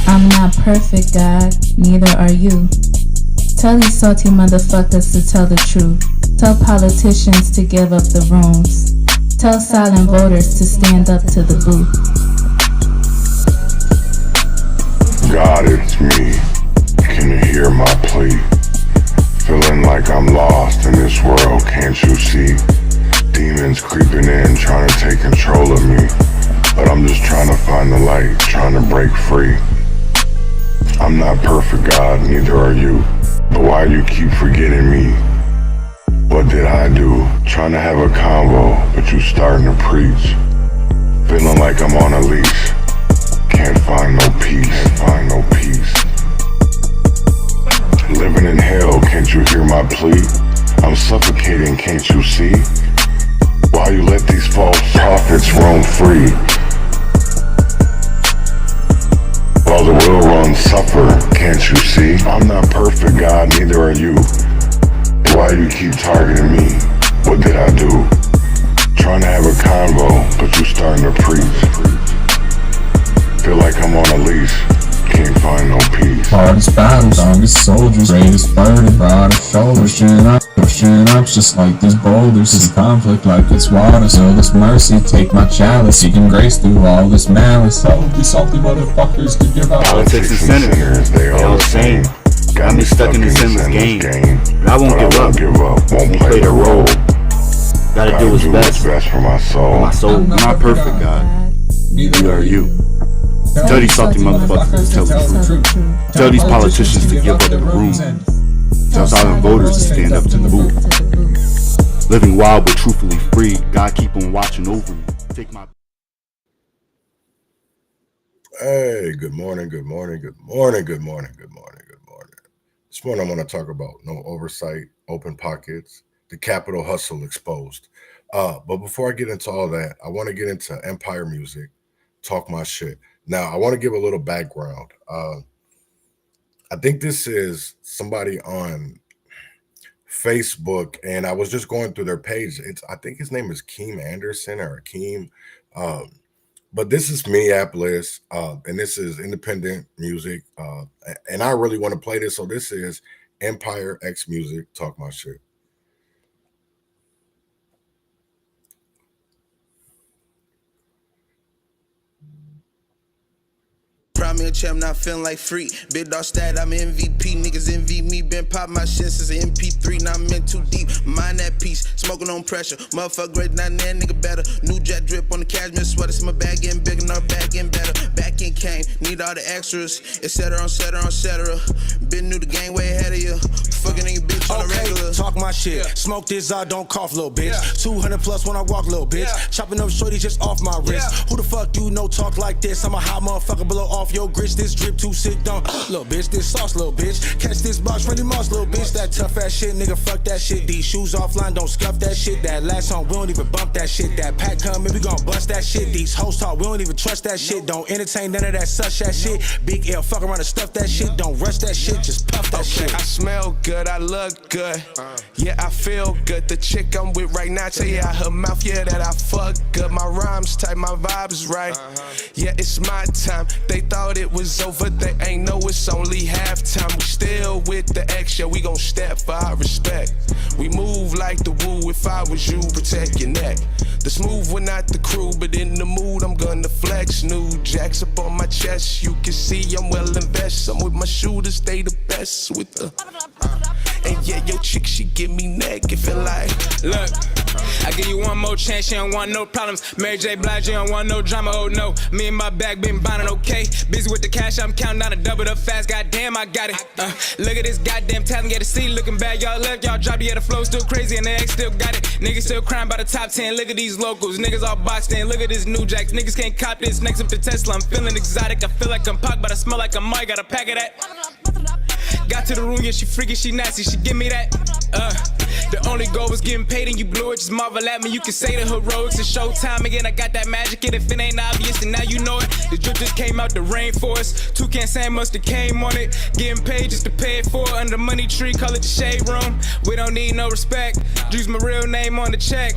I'm not perfect, God, neither are you. Tell these salty motherfuckers to tell the truth. Tell politicians to give up the rooms. Tell silent voters to stand up to the booth. God, it's me. Can you hear my plea? Feeling like I'm lost in this world, can't you see? Demons creeping in, trying to take control of me. But I'm just trying to find the light, trying to break free. I'm not perfect, God, neither are you. But why you keep forgetting me? What did I do? Trying to have a convo, but you starting to preach. Feeling like I'm on a leash. Can't find no peace, find no peace. Living in hell, can't you hear my plea? I'm suffocating, can't you see? Why you let these false prophets roam free? While the real ones suffer, can't you see? I'm not perfect, God, neither are you. Why you keep targeting me? What did I do? Trying to have a convo, but you starting to preach. Feel like I'm on a leash, can't find no peace. Hardest battles, strongest soldiers, greatest burden, broadest shoulders, pushing up just like these boulders. This conflict like it's water, so this mercy, take my chalice, seeking grace through all this malice. All of these salty motherfuckers to give out. Politics and sinners, they all the same. Got me stuck in this endless game. But I won't give up, won't play the role. Gotta do what's best for my soul. I'm not perfect, God, neither are you. Tell these salty motherfuckers to tell the truth. Tell these politicians to give up the room. Tell silent voters to stand up to the booth. Living wild but truthfully free. God keep on watching over me. Take my. Hey, good morning, good morning, good morning, good morning, good morning, good morning. This morning I want to talk about no oversight, open pockets, the capital hustle exposed. But before I get into all that, I want to get into empire music, talk my shit. Now, I want to give a little background. I think this is somebody on Facebook, and I was just going through their page. I think his name is Keem Anderson or Akeem. But this is Minneapolis, and this is independent music. And I really want to play this. So this is Empire X Music, talk my shit. Prime me a champ, not feeling like free. Big dog stat, I'm MVP. Niggas envy me, been pop my shit since the MP3. Now I'm in too deep, mind that piece. Smoking on pressure, motherfucker great, not that nigga better. New jet drip on the cashmere sweater. See my bag getting bigger, now back getting better. Back in came, need all the extras, etc. Been new the game way ahead of you. Fucking in your bitch on the regular. Talk my shit, smoke this out, don't cough, little bitch. 200 plus when I walk, little bitch. Chopping up shorty just off my wrist. Who the fuck you know talk like this? I'm a hot motherfucker, blow off your grits. This drip too sick, don't. Little bitch, this sauce, little bitch. Catch this box, Randy Moss, little bitch. That tough ass shit, nigga, fuck that shit. These shoes offline, don't scuff that shit. That last song, we don't even bump that shit. That pack come in, we gon' bust that shit. These hoes talk, we don't even trust that shit. Don't entertain none of that such that shit. Big L, fuck around and stuff that shit. Don't rush that shit, just puff that shit. I smell good, I look good. Yeah, I feel good. The chick I'm with right now, tell you out her mouth, yeah, that I fuck good. My rhymes tight, my vibes right. Yeah, it's my time. They thought it was over, they ain't know it's only halftime. We still with the X, yeah, we gon' step for our respect. We move like the woo, if I was you, protect your neck. The smooth one, not the crew, but in the mood, I'm gonna flex. New jacks up on my chest, you can see I'm well invested. I'm with my shooters, they the best with the and yeah, your chick, she give me neck, it feel like. Look, I give you one more chance, you don't want no problems. Mary J. Blige, you don't want no drama, oh no. Me and my bag been bonding, okay. Busy with the cash, I'm counting down to double up fast, goddamn, I got it. Look at this goddamn talent, get a seat looking bad, y'all left, y'all dropped, yeah, the flow still crazy, and the X still got it. Niggas still crying by the top 10, look at these locals, niggas all boxed in, look at this new jacks, niggas can't cop this, next up to Tesla, I'm feeling exotic, I feel like I'm Pac, but I smell like a mic, got a pack of that. Got to the room, yeah, she freaky, she nasty, she give me that. The only goal was getting paid and you blew it. Just marvel at me, you can say the heroics. It's showtime again, I got that magic. And if it ain't obvious, then now you know it. The drip just came out the rainforest. Toucan Sam must have came on it. Getting paid just to pay it for it. Under the money tree, call it the shade room. We don't need no respect. Use my real name on the check.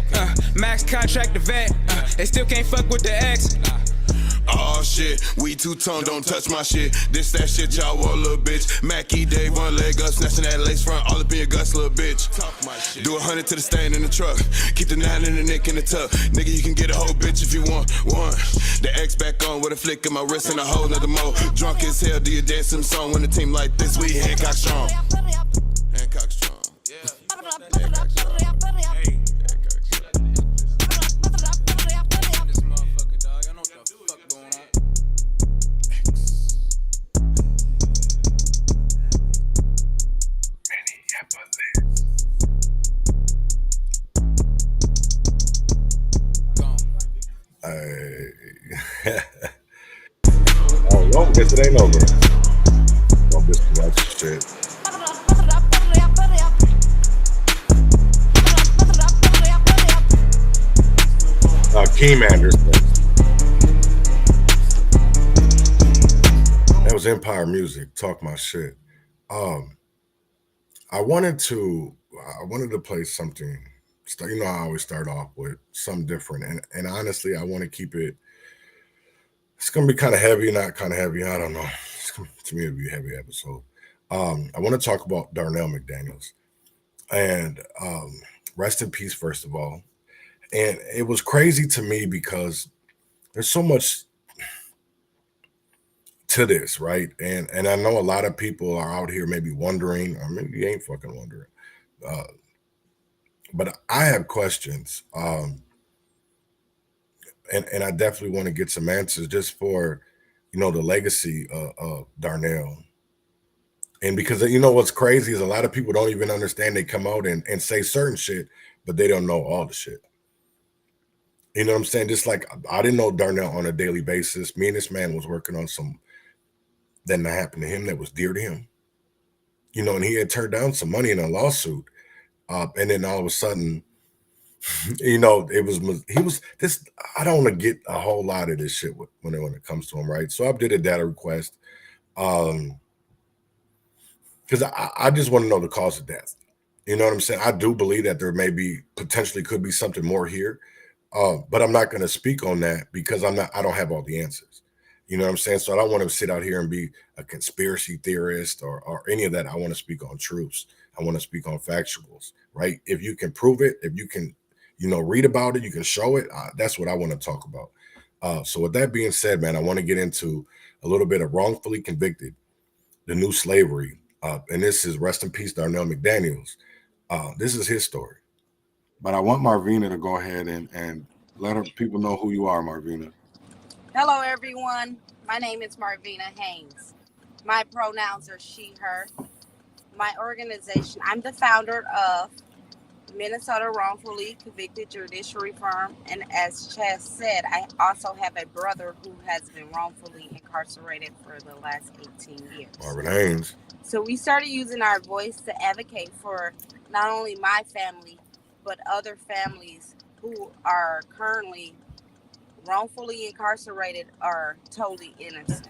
Max contract the vet. They still can't fuck with the ex. Oh shit, we two-tone, don't touch my shit. This that shit y'all want, little bitch. Mackie Dave, one leg up, snatching that lace front, all up in your guts, little bitch. Do 100 to the stain in the truck. Keep the 9 in the neck in the tuck. Nigga, you can get a whole bitch if you want one. The X back on with a flick of my wrist and a whole nother mo. Drunk as hell, do you dance some song when a team like this? We Hancock strong. Hancock strong. Yeah. Hancock strong. Oh, well, guess it ain't over. Well, this is like shit. Keymander. That was Empire Music. Talk my shit. I wanted to play something. You know, I always start off with something different, and honestly, I want to keep it. It's gonna be kind of heavy, not kind of heavy. I don't know. To me, it'd be a heavy episode. I want to talk about Darnell McDaniels, and rest in peace, first of all. And it was crazy to me because there's so much to this, right? And I know a lot of people are out here maybe wondering, or maybe you ain't fucking wondering. But I have questions, and I definitely want to get some answers just for, you know, the legacy of Darnell. And because, you know, what's crazy is a lot of people don't even understand. They come out and say certain shit, but they don't know all the shit. You know what I'm saying? Just like I didn't know Darnell on a daily basis. Me and this man was working on some that happened to him that was dear to him. You know, and he had turned down some money in a lawsuit. And then all of a sudden, you know, he was this. I don't want to get a whole lot of this shit when it comes to him, right? So I did a data request because I just want to know the cause of death. You know what I'm saying? I do believe that there potentially could be something more here, but I'm not going to speak on that because I don't have all the answers. You know what I'm saying? So I don't want to sit out here and be a conspiracy theorist or any of that. I want to speak on truths. I want to speak on factuals, right? If you can prove it, if you can, you know, read about it, you can show it. That's what I want to talk about. So with that being said, man, I want to get into a little bit of wrongfully convicted, the new slavery. And this is rest in peace, Darnell McDaniels. This is his story. But I want Marvina to go ahead and let people know who you are, Marvina. Hello, everyone. My name is Marvina Haynes. My pronouns are she, her. My organization, I'm the founder of Minnesota Wrongfully Convicted Judiciary Firm. And as Chaz said, I also have a brother who has been wrongfully incarcerated for the last 18 years. Marvin Haynes. So we started using our voice to advocate for not only my family, but other families who are currently wrongfully incarcerated or totally innocent.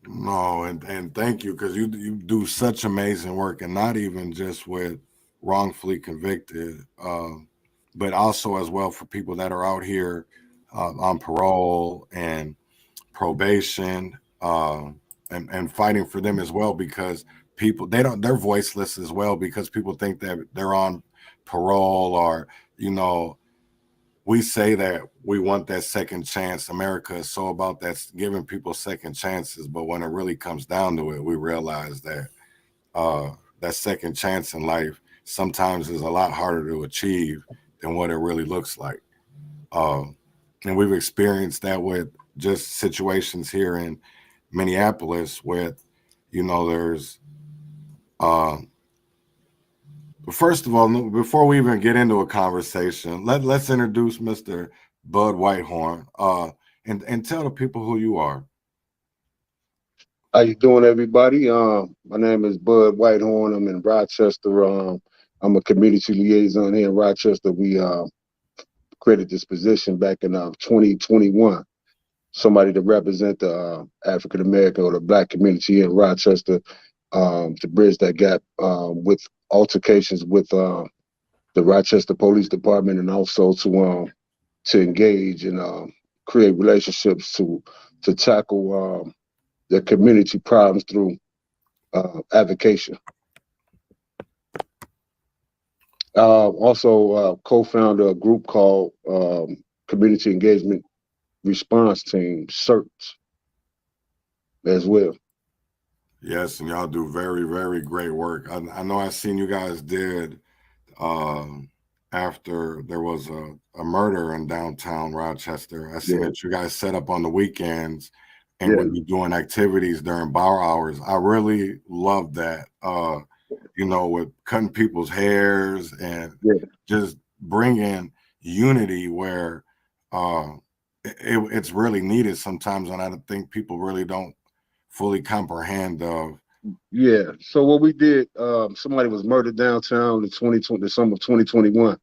No, and thank you, because you do such amazing work, and not even just with wrongfully convicted, but also as well for people that are out here on parole and probation, and fighting for them as well, because people they're voiceless as well, because people think that they're on parole, or, you know, we say that we want that second chance. America is so about that, giving people second chances, but when it really comes down to it, we realize that that second chance in life sometimes is a lot harder to achieve than what it really looks like. And we've experienced that with just situations here in Minneapolis with, you know, there's first of all, before we even get into a conversation, let's introduce Mr. Bud Whitehorn, and tell the people who you are. How you doing, everybody? My name is Bud Whitehorn. I'm in Rochester. I'm a community liaison here in Rochester. We created this position back in 2021. Somebody to represent the African American or the Black community in Rochester, to bridge that gap with altercations with the Rochester Police Department, and also to engage and create relationships to tackle the community problems through advocacy. Also co-founder a group called Community Engagement Response Team, CERT, as well. Yes, and y'all do very, very great work. I know I seen you guys did after there was a murder in downtown Rochester. I seen that you guys set up on the weekends and would be doing activities during bar hours. I really love that. You know, with cutting people's hairs and just bringing unity where it's really needed sometimes, and I think people really don't fully comprehend of. Yeah. So what we did, somebody was murdered downtown in the summer of 2021,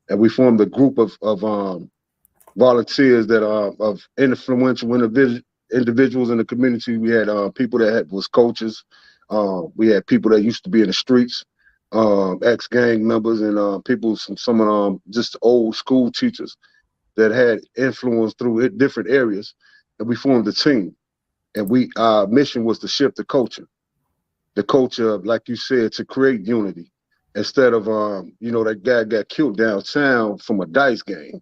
and we formed a group of volunteers that are of influential individuals in the community. We had people that was coaches. We had people that used to be in the streets, ex-gang members, and people, some just old school teachers that had influence through different areas, and we formed a team. And our mission was to shift the culture of, like you said, to create unity. Instead of, that guy got killed downtown from a dice game.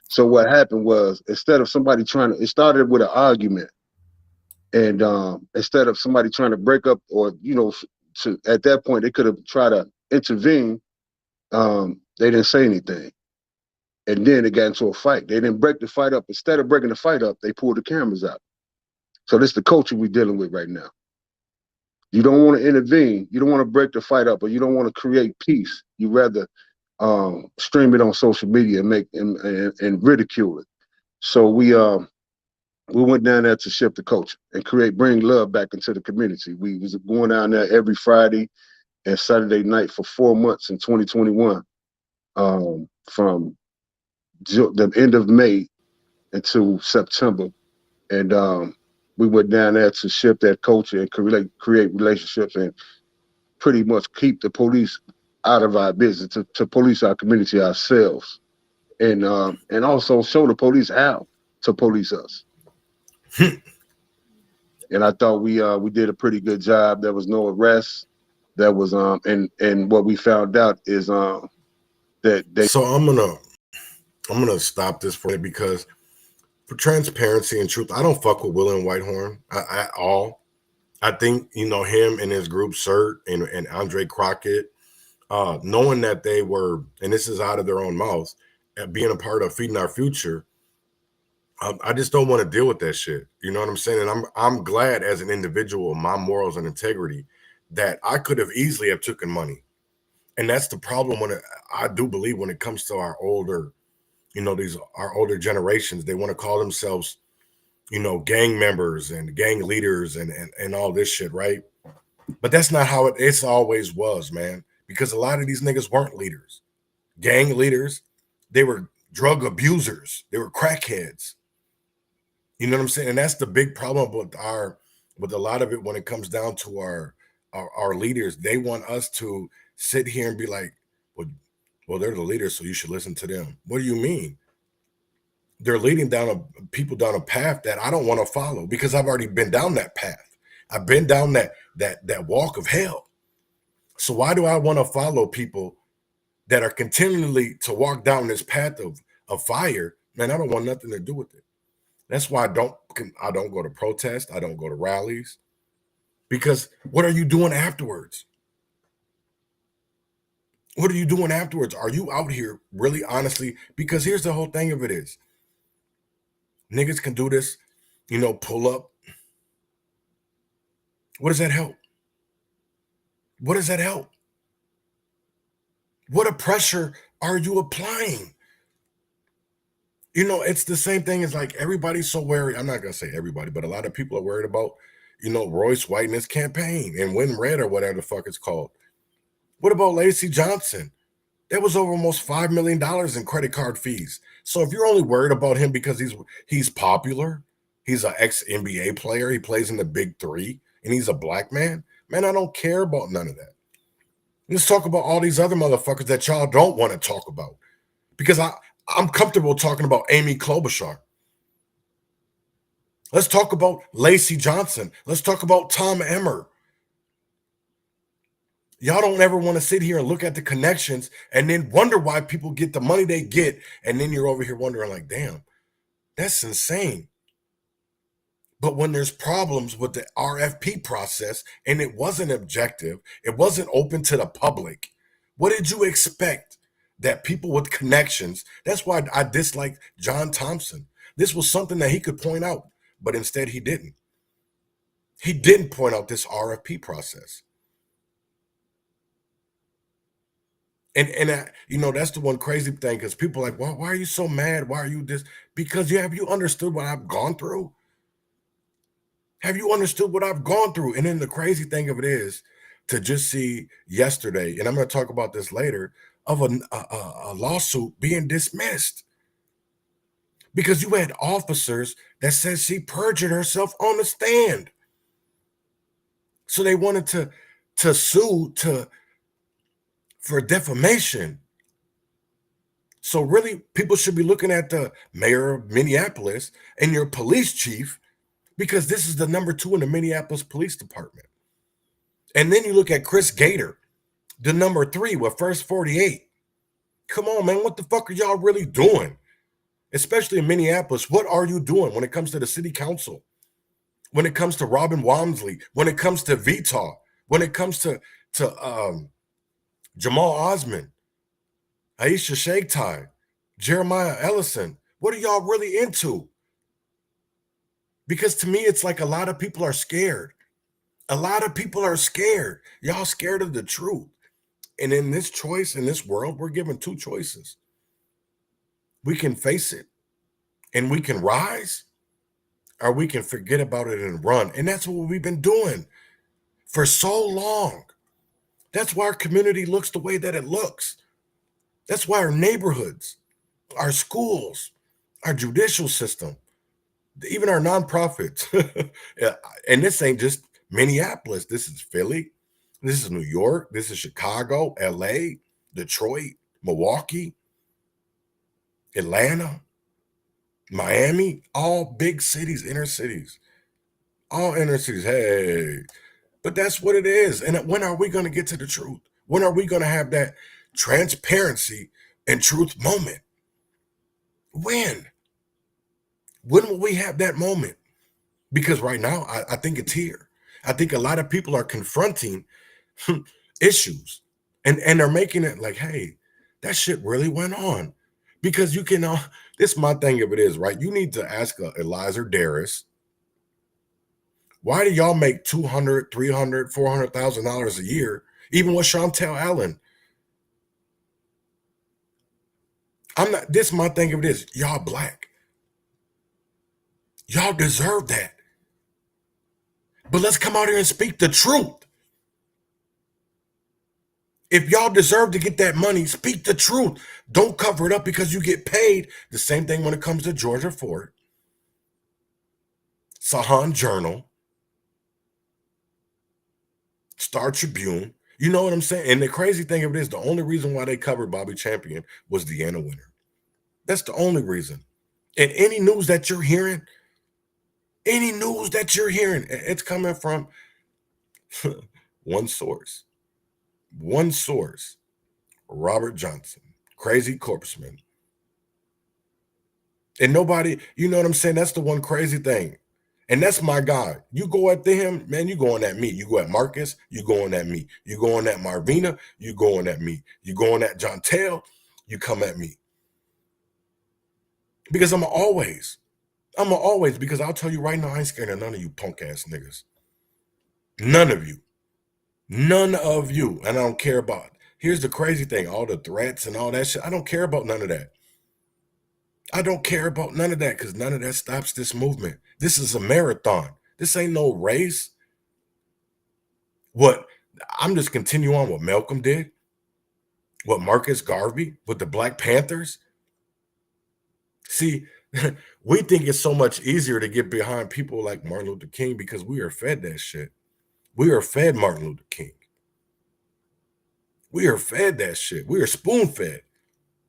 So what happened was, instead of somebody it started with an argument. And instead of somebody trying to break up, or, at that point, they could have tried to intervene. They didn't say anything. And then it got into a fight. They didn't break the fight up. Instead of breaking the fight up, they pulled the cameras out. So this is the culture we're dealing with right now. You don't want to intervene. You don't want to break the fight up, or you don't want to create peace. You rather stream it on social media and make and ridicule it. So we went down there to shift the culture and bring love back into the community. We was going down there every Friday and Saturday night for 4 months in 2021, from the end of May until September. And we went down there to shift that culture and create relationships and pretty much keep the police out of our business, to police our community ourselves, and also show the police how to police us. And I thought we did a pretty good job. There was no arrests. There was and what we found out is that they. So I'm gonna stop this for you, because for transparency and truth, I don't fuck with William Whitehorn at all. I think, him and his group, CERT and Andre Crockett, knowing that they were, and this is out of their own mouths, being a part of Feeding Our Future, I just don't want to deal with that shit. You know what I'm saying? And I'm glad, as an individual, my morals and integrity, that I could have easily have taken money. And that's the problem I do believe when it comes to our older, our older generations. They want to call themselves, gang members and gang leaders and all this shit, right? But that's not how it's always was, man. Because a lot of these niggas weren't leaders. Gang leaders, they were drug abusers. They were crackheads. You know what I'm saying? And that's the big problem with a lot of it when it comes down to our leaders. They want us to sit here and be like, well, they're the leaders, so you should listen to them. What do you mean? They're leading people down a path that I don't want to follow, because I've already been down that path. I've been down that walk of hell. So why do I want to follow people that are continually to walk down this path of fire? Man, I don't want nothing to do with it. That's why I don't go to protests. I don't go to rallies, because what are you doing afterwards? What are you doing afterwards? Are you out here really, honestly? Because here's the whole thing of it is, niggas can do this, pull up. What does that help? What does that help? What a pressure are you applying? It's the same thing as, like, everybody's so worried. I'm not going to say everybody, but a lot of people are worried about, Royce White and his campaign and Win Red or whatever the fuck it's called. What about Lacey Johnson? That was over almost $5 million in credit card fees. So if you're only worried about him because he's popular, he's an ex-NBA player, he plays in the Big Three, and he's a black man, I don't care about none of that. Let's talk about all these other motherfuckers that y'all don't want to talk about. Because I'm comfortable talking about Amy Klobuchar. Let's talk about Lacey Johnson. Let's talk about Tom Emmer. Y'all don't ever want to sit here and look at the connections and then wonder why people get the money they get. And then you're over here wondering like, damn, that's insane. But when there's problems with the RFP process and it wasn't objective, it wasn't open to the public, what did you expect? That people with connections, that's why I dislike John Thompson. This was something that he could point out, but instead he didn't. He didn't point out this RFP process. And that's the one crazy thing, because people are like, well, why are you so mad? Why are you this? Because have you understood what I've gone through? Have you understood what I've gone through? And then the crazy thing of it is to just see yesterday, and I'm going to talk about this later, of a lawsuit being dismissed because you had officers that said she perjured herself on the stand. So they wanted to sue for defamation. So really, people should be looking at the mayor of Minneapolis and your police chief, because this is the number 2 in the Minneapolis Police Department. And then you look at Chris Gator, the number 3 with First 48. Come on, man, what the fuck are y'all really doing? Especially in Minneapolis, what are you doing when it comes to the city council? When it comes to Robin Wamsley, when it comes to Vita, when it comes to Jamal Osman, Aisha Shaiktai, Jeremiah Ellison, what are y'all really into? Because to me, it's like a lot of people are scared. A lot of people are scared. Y'all scared of the truth. And in this choice, in this world, we're given 2 choices. We can face it and we can rise, or we can forget about it and run. And that's what we've been doing for so long. That's why our community looks the way that it looks. That's why our neighborhoods, our schools, our judicial system, even our nonprofits, and this ain't just Minneapolis, this is Philly, this is New York, this is Chicago, LA, Detroit, Milwaukee, Atlanta, Miami, all big cities, inner cities, all inner cities. Hey, but that's what it is. And when are we going to get to the truth? When are we going to have that transparency and truth moment? When will we have that moment? Because right now, I think it's here. I think a lot of people are confronting issues and they're making it like, hey, that shit really went on. Because you can, this is my thing of it is, right? You need to ask Eliza Darris, why do y'all make $200,000, $300,000, $400,000 a year, even with Chantel Allen? This is my thing of it is, y'all black. Y'all deserve that. But let's come out here and speak the truth. If y'all deserve to get that money, speak the truth. Don't cover it up because you get paid. The same thing when it comes to Georgia Ford, Sahan Journal, Star Tribune. You know what I'm saying? And the crazy thing of it is, the only reason why they covered Bobby Champion was Deanna Winter. That's the only reason. And any news that you're hearing, it's coming from one source, Robert Johnson, crazy corpseman. And nobody, you know what I'm saying? That's the one crazy thing. And that's my guy. You go at him, man, you going at me. You go at Marcus, you going at me. You going at Marvina, you going at me. You going at John Tell, you come at me. Because I'm always, because I'll tell you right now, I ain't scared of none of you punk ass niggas. None of you. None of you. And I don't care about it. Here's the crazy thing, all the threats and all that shit. I don't care about none of that. I don't care about none of that because none of that stops this movement. This is a marathon. This ain't no race. What I'm just continue on what Malcolm did, what Marcus Garvey, with the Black Panthers. See, we think it's so much easier to get behind people like Martin Luther King because we are fed that shit. We are fed Martin Luther King. We are fed that shit. We are spoon fed.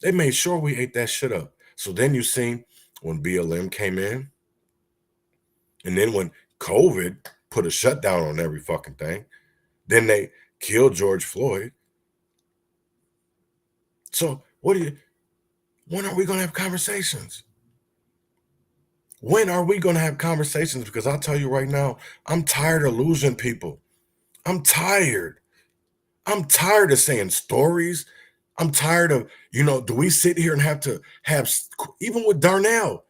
They made sure we ate that shit up. So then you seen when BLM came in, and then when COVID put a shutdown on every fucking thing, then they killed George Floyd. So when are we going to have conversations? When are we going to have conversations? Because I'll tell you right now, I'm tired of losing people. I'm tired. I'm tired of saying stories. I'm tired of, do we sit here and have to have, even with Darnell,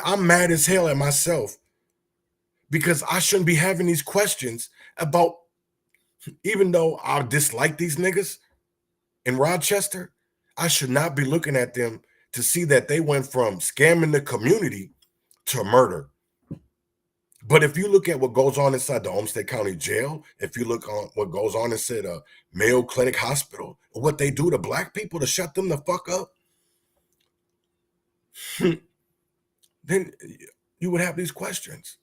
I'm mad as hell at myself because I shouldn't be having these questions about, even though I dislike these niggas in Rochester, I should not be looking at them to see that they went from scamming the community to murder. But if you look at what goes on inside the Olmsted County Jail, if you look on what goes on inside a Mayo Clinic Hospital, what they do to Black people to shut them the fuck up, then you would have these questions.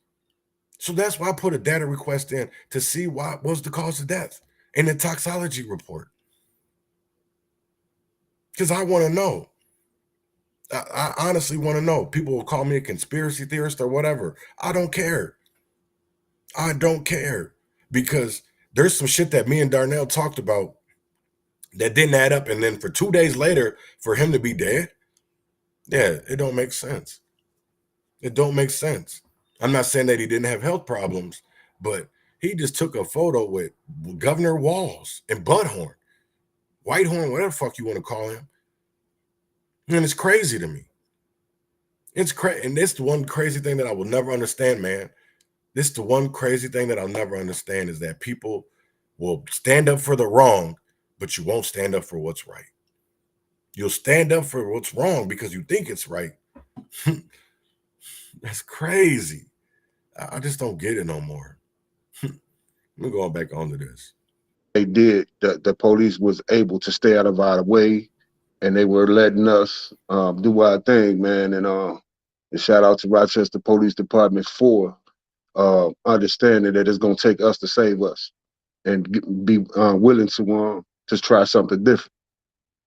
So that's why I put a data request in to see what was the cause of death in the toxicology report. Because I want to know. I honestly want to know. People will call me a conspiracy theorist or whatever. I don't care. I don't care. Because there's some shit that me and Darnell talked about that didn't add up. And then for 2 days later, for him to be dead, yeah, it don't make sense. It don't make sense. I'm not saying that he didn't have health problems, but he just took a photo with Governor Walz and Butthorn, Whitehorn, whatever the fuck you want to call him. And it's crazy to me. It's crazy. And it's the one crazy thing that I will never understand, man. This is the one crazy thing that I'll never understand is that people will stand up for the wrong, but you won't stand up for what's right. You'll stand up for what's wrong because you think it's right. That's crazy. I just don't get it no more. We're going back onto this. They did. The police was able to stay out of our way, and they were letting us do our thing, man. And shout out to Rochester Police Department for understanding that it's going to take us to save us and be willing to try something different.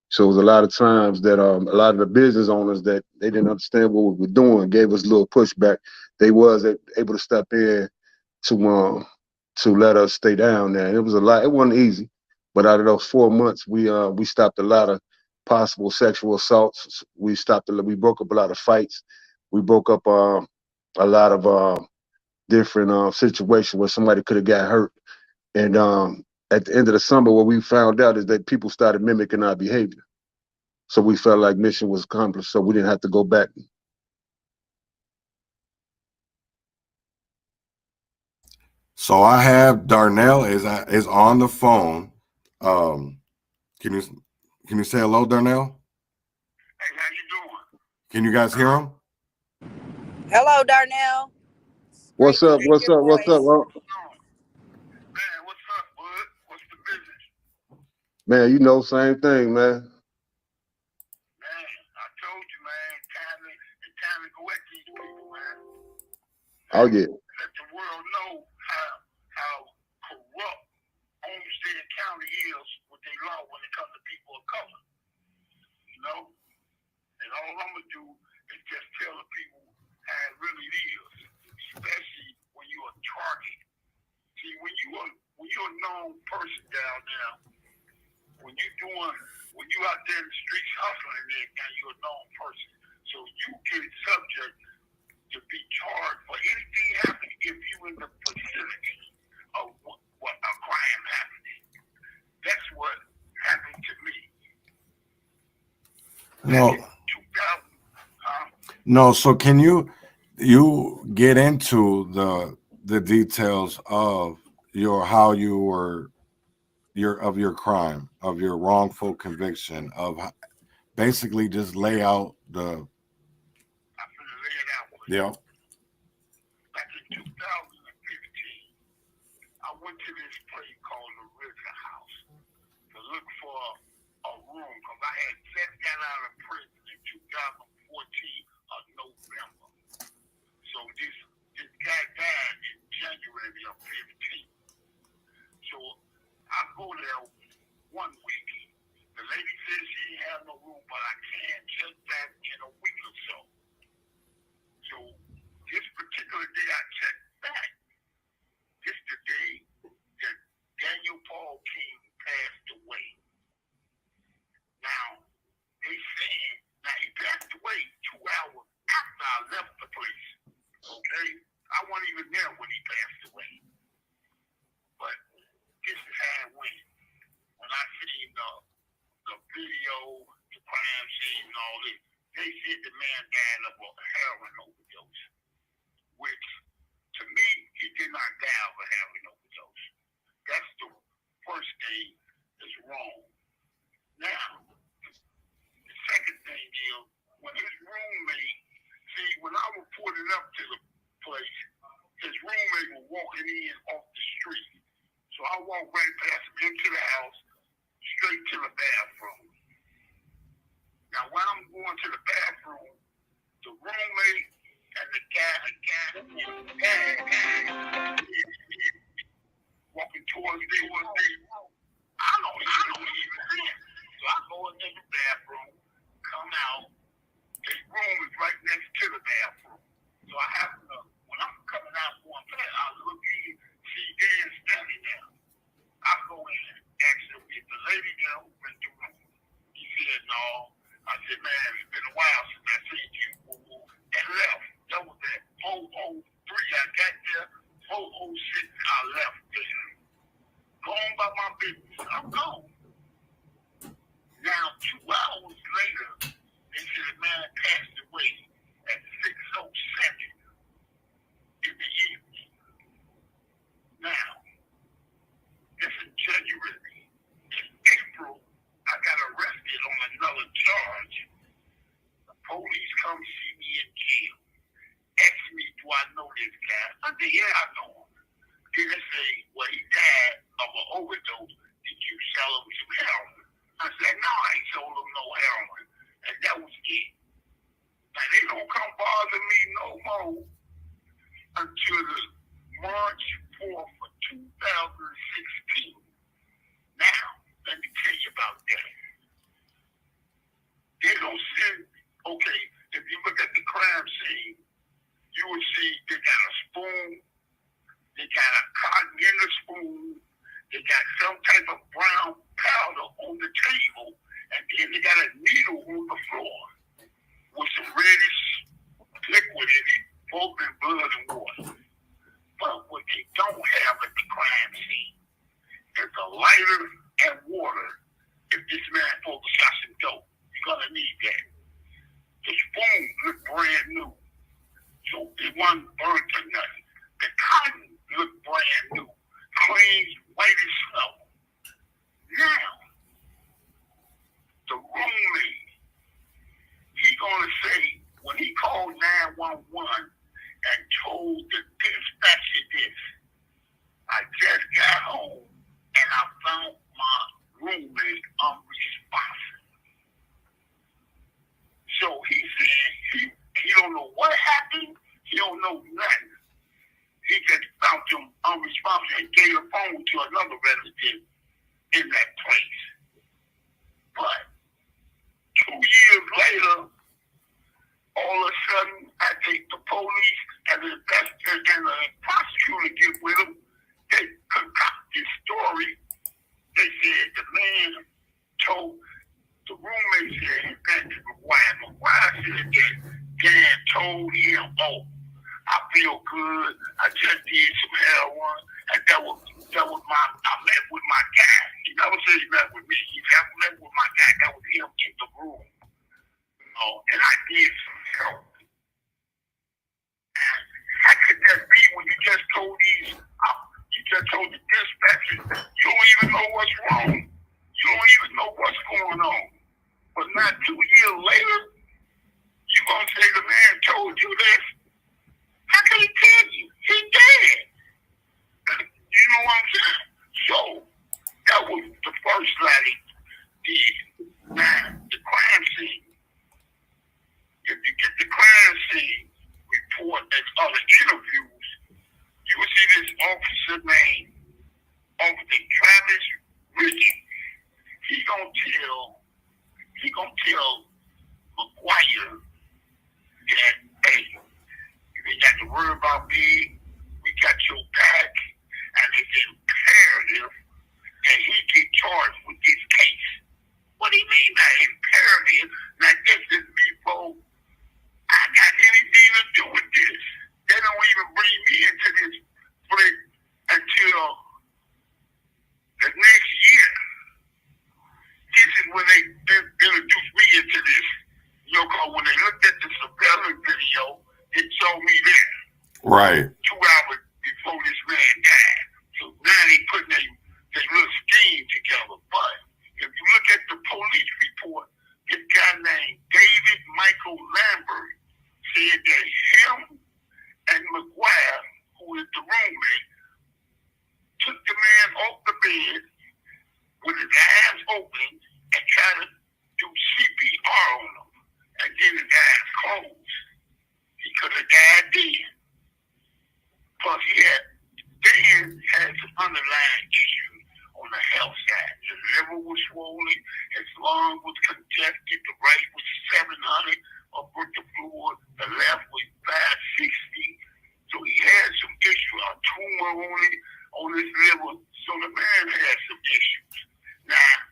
So it was a lot of times that a lot of the business owners that they didn't understand what we were doing gave us a little pushback. They was able to step in to let us stay down there. And it was a lot. It wasn't easy, but out of those 4 months, we stopped a lot of possible sexual assaults. We broke up a lot of fights. We broke up a lot of different situations where somebody could have got hurt. And at the end of the summer, what we found out is that people started mimicking our behavior. So we felt like mission was accomplished, so we didn't have to go back. So I have Darnell is on the phone. Can you say hello, Darnell? Hey, how you doing? Can you guys hear him? Hello, Darnell. What's up? What's up? What's up? Man, what's up, bud? What's the business? Man, same thing, man. Man, I told you, man, it's time to go at these people, man. Oh yeah. Let the world know how corrupt Olmsted County is with their law when it comes to people of color. And all I'm gonna do is just tell the people how it really is, especially when you're a target. See, when you're a known person down there, when you out there in the streets hustling and you're a known person, so you get subject to be charged for anything happening if you in the vicinity of what a crime happening. That's what happened to me. No. So can you get into the details of your crime, of your wrongful conviction, of basically just lay out the. I'm gonna lay it out. Yeah. Back in 2015, to this place called the River House to look for a room because I had just got out of prison in 2014 of November. So this guy died in January of 15. So I go there 1 week. The lady said she didn't have no room, but I can check that in a week or so. So this particular day I checked back. This the day that Daniel Paul King passed away. Now, they saying, now he passed away 2 hours after I left the place. Okay? I wasn't even there when he passed away. But this is how it went. When I seen the video, the crime scene and all this, they said the man died of a heroin overdose. Which, to me, he did not die of a heroin overdose. That's the first thing that's wrong. Now, the second thing is, when his roommate, see, when I was pulling up to the place, his roommate was walking in off the street. So I walked right past him into the house, straight to the bathroom. Now, when I'm going to the bathroom, the roommate and the guy walking towards me. I don't even see him. So I go into the bathroom, come out. His room is right next to the bathroom. So I happen to, when I'm coming out going past, I look in, see Dan standing there. I go in and ask him, is the lady there who been doing it? He said, no. I said, man, it's been a while since I seen you. And left. That was at 4:03. I got there. 4:06. I left there. Going by my business. I'm gone. Now, 2 hours later, they said the man passed away at 6:07 in the evening. Now, this is January. In April, I got arrested on another charge. The police come see me in jail. Ask me, do I know this guy? I said, yeah, I know him. Then they say, well, he died of an overdose. Did you sell him some heroin? I said, no, I ain't sold him no heroin. And that was it. Now, they don't come bother me no more until the March 4th of 2016. Now, let me tell you about that. They don't send, okay, if you look at the crime scene, you will see they got a spoon, they got a cotton in the spoon, they got some type of brown powder on the table, and then they got a needle on the floor with some reddish liquid in it, both in blood and water. But what they don't have at the crime scene is a lighter and water. If this man supposed to shot some dope, you're gonna need that. The spoon looked brand new, so it wasn't burnt or nothing. The cotton looked brand new, clean, white as snow. Now, the roommate, he gonna say when he called 911 and told the dispatcher this, I just got home and I found my roommate unresponsive. So he said he don't know what happened, he don't know nothing. He just found him unresponsive and gave a phone to another relative in that place. But 2 years later, all of a sudden, I think the police and the investigator and the prosecutor get with them. They concoct this story. They said the man told, the roommate said that to McGuire. McGuire said that Dan told him, oh, I feel good. I just did some heroin. And that was I met with my guy. He never said he met with me. He never met with my guy. That was him in the room. And I did some heroin. And how could that be when you just told the dispatcher, you don't even know what's wrong. You don't even know what's going on. But not 2 years later, you gonna say the man told you this? How can he tell you? He dead. You know what I'm saying? Right. 2 hours before this man died. So now they putting this little scheme together. But if you look at the police report, this guy named David Michael Lambert said that him and McGuire, who is the roommate, took the man off the bed with his eyes open and tried to do CPR on him. And then his eyes closed. He could have died then. Plus he had some underlying issues on the health side. His liver was swollen, his lung was congested, the right was 700 of the fluid, the left was 560. So he had some issues, a tumor on his liver. So the man had some issues. Now,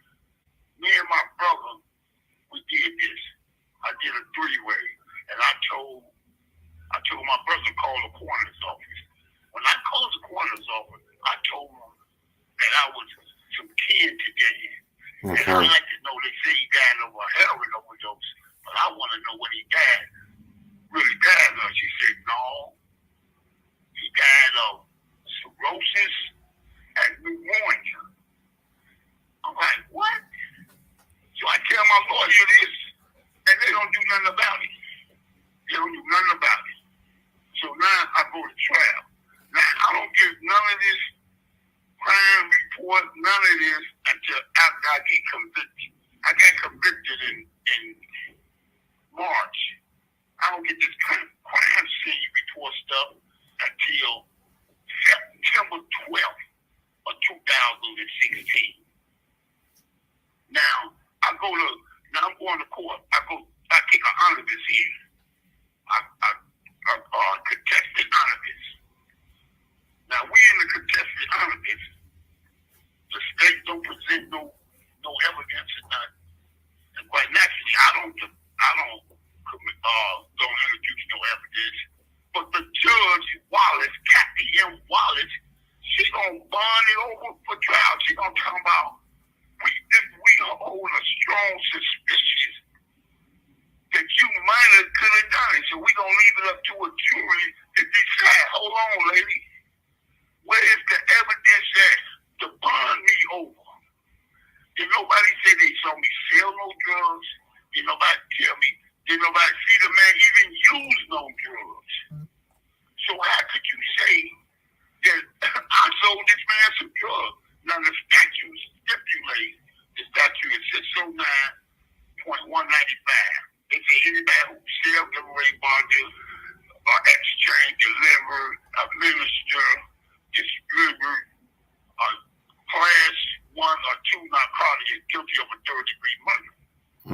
me and my brother, we did this. I did a 3-way, and I told my brother to call the coroner's office. When I called the coroner's office, I told him that I was some kid today. Okay. And I like to know, they say he died of a heroin overdose, but I want to know what he really died of. She said, no, he died of cirrhosis and pneumonia. I'm like, what? So I tell my lawyer this, and they don't do nothing about it. They don't do nothing about it. So now I go to trial. Now I don't get none of this crime report, none of this until after I get convicted. I got convicted in March. I don't get this crime scene report stuff until September 12th of 2016. Now I'm going to court. I take an omnibus here. I contested omnibus. Now we in the contested omnibus. The state don't present no evidence or nothing. And quite naturally, I don't introduce no evidence. But the judge Wallace, Kathy M. Wallace, she gonna bond it over for trial. She gonna talk about we hold a strong suspicion that you might have could have done it. So we gonna leave it up to a jury to decide. Hold on, lady. Where is the evidence at to bond me over? Did nobody say they saw me sell no drugs? Did nobody tell me? Did nobody see the man even use no drugs? So how could you say that I sold this man some drugs? Now the statute stipulates, the statute is 609.195. They say anybody who sells, liberate, barter, or exchange, deliver, administer, distribute, class 1 or 2 narcotics is guilty of a 3rd-degree murder.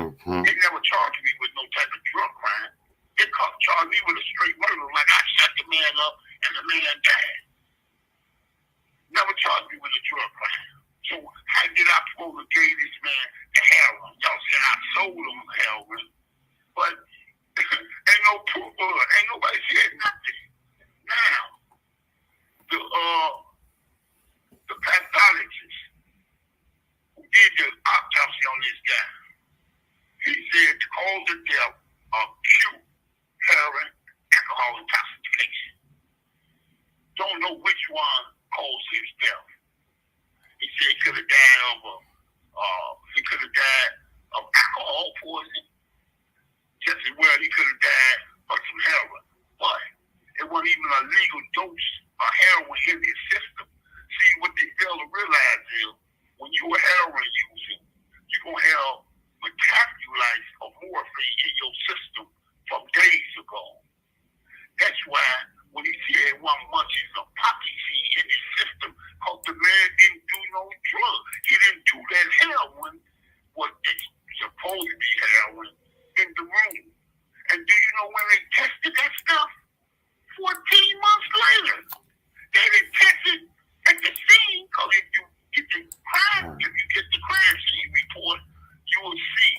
Mm-hmm. They never charged me with no type of drug crime. They charged me with a straight murder, like I shot the man up and the man died. Never charged me with a drug crime. So how did I supposed to give this man the heroin? Y'all said I sold him heroin, but ain't no proof of it. Ain't nobody said nothing. Now, the pathologist who did the autopsy on this guy, he said the cause of death of acute heroin alcohol intoxication. Don't know which one caused his death. He said he could have died of alcohol poisoning. Just as well he could have died of some heroin. But it wasn't even a legal dose of heroin in his system. See, what they fail to realize is when you a heroin user, you're going to have metabolites of morphine in your system from days ago. That's why when he said 1 munches of poppy seed in his system, because the man didn't do no drug. He didn't do that heroin, what it's supposed to be heroin, in the room. And do you know when they tested that stuff? 14 months later. They didn't test it at the scene, because if you get the crime scene report, you will see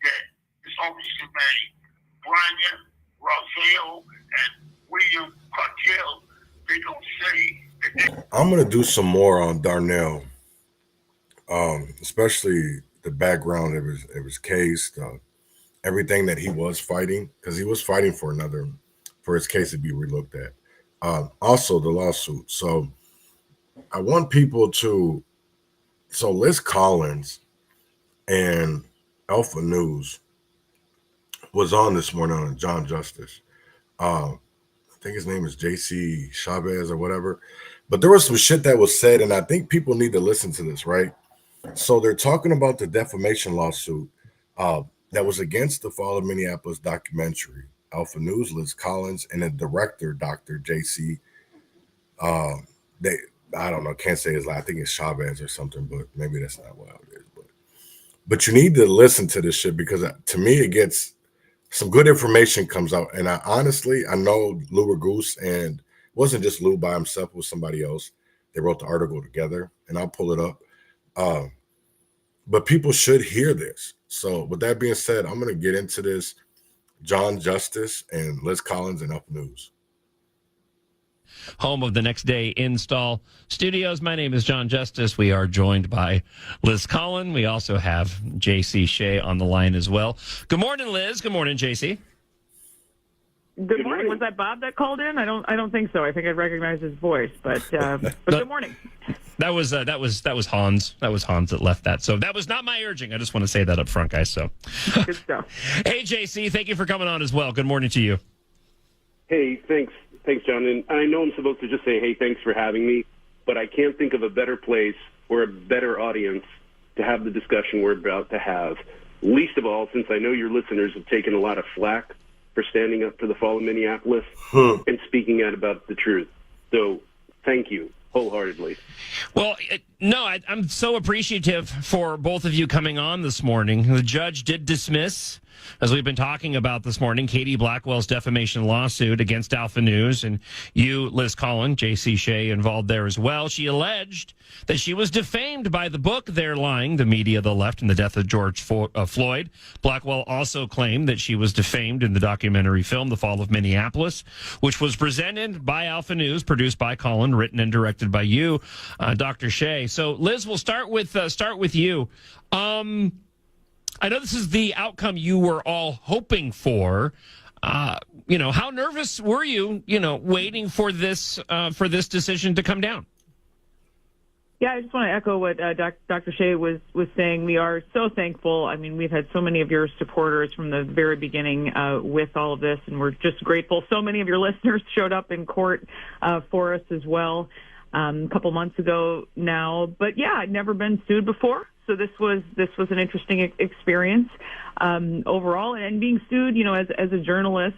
that this officer named Brian Rosell and William Cartel, they don't say that I'm gonna do some more on Darnell, especially the background of his case, everything that he was fighting, because he was fighting for his case to be relooked at. Also the lawsuit. So I want people to, so Liz Collins and Alpha News was on this morning on John Justice. I think his name is JC Chavez or whatever. But there was some shit that was said, and I think people need to listen to this, right? So they're talking about the defamation lawsuit that was against the Fall of Minneapolis documentary. Alpha News, Liz Collins, and the director, Dr. JC. I don't know, can't say his last. I think it's Chavez or something, but maybe that's not what it is. But you need to listen to this shit because to me it gets some good information comes out. And I honestly know Lou Goose, and it wasn't just Lou by himself, it was somebody else. They wrote the article together, and I'll pull it up. But people should hear this. So with that being said, I'm going to get into this. John Justice and Liz Collins and Up News. Home of the Next Day Install Studios. My name is John Justice. We are joined by Liz Collins. We also have J.C. Shea on the line as well. Good morning, Liz. Good morning, J.C. Good morning. Was that Bob that called in? I don't think so. I think I recognize his voice, but good morning. That was Hans. That was Hans that left that. So that was not my urging. I just want to say that up front, guys. So good stuff. Hey, JC, thank you for coming on as well. Good morning to you. Hey, thanks, John. And I know I'm supposed to just say, hey, thanks for having me, but I can't think of a better place or a better audience to have the discussion we're about to have. Least of all, since I know your listeners have taken a lot of flack for standing up for the Fall of Minneapolis and speaking out about the truth. So thank you wholeheartedly. Well, I'm so appreciative for both of you coming on this morning. The judge did dismiss, as we've been talking about this morning, Katie Blackwell's defamation lawsuit against Alpha News, and you, Liz Collins, J.C. Shea, involved there as well. She alleged that she was defamed by the book They're Lying, the media, the left, and the death of George Floyd. Blackwell also claimed that she was defamed in the documentary film The Fall of Minneapolis, which was presented by Alpha News, produced by Collins, written and directed by you, Dr. Shea. So, Liz, we'll start with you. I know this is the outcome you were all hoping for. How nervous were you, waiting for this decision to come down? Yeah, I just want to echo what Dr. Shea was saying. We are so thankful. I mean, we've had so many of your supporters from the very beginning with all of this, and we're just grateful. So many of your listeners showed up in court for us as well a couple months ago now. But yeah, I'd never been sued before. So this was an interesting experience overall, and being sued, as a journalist,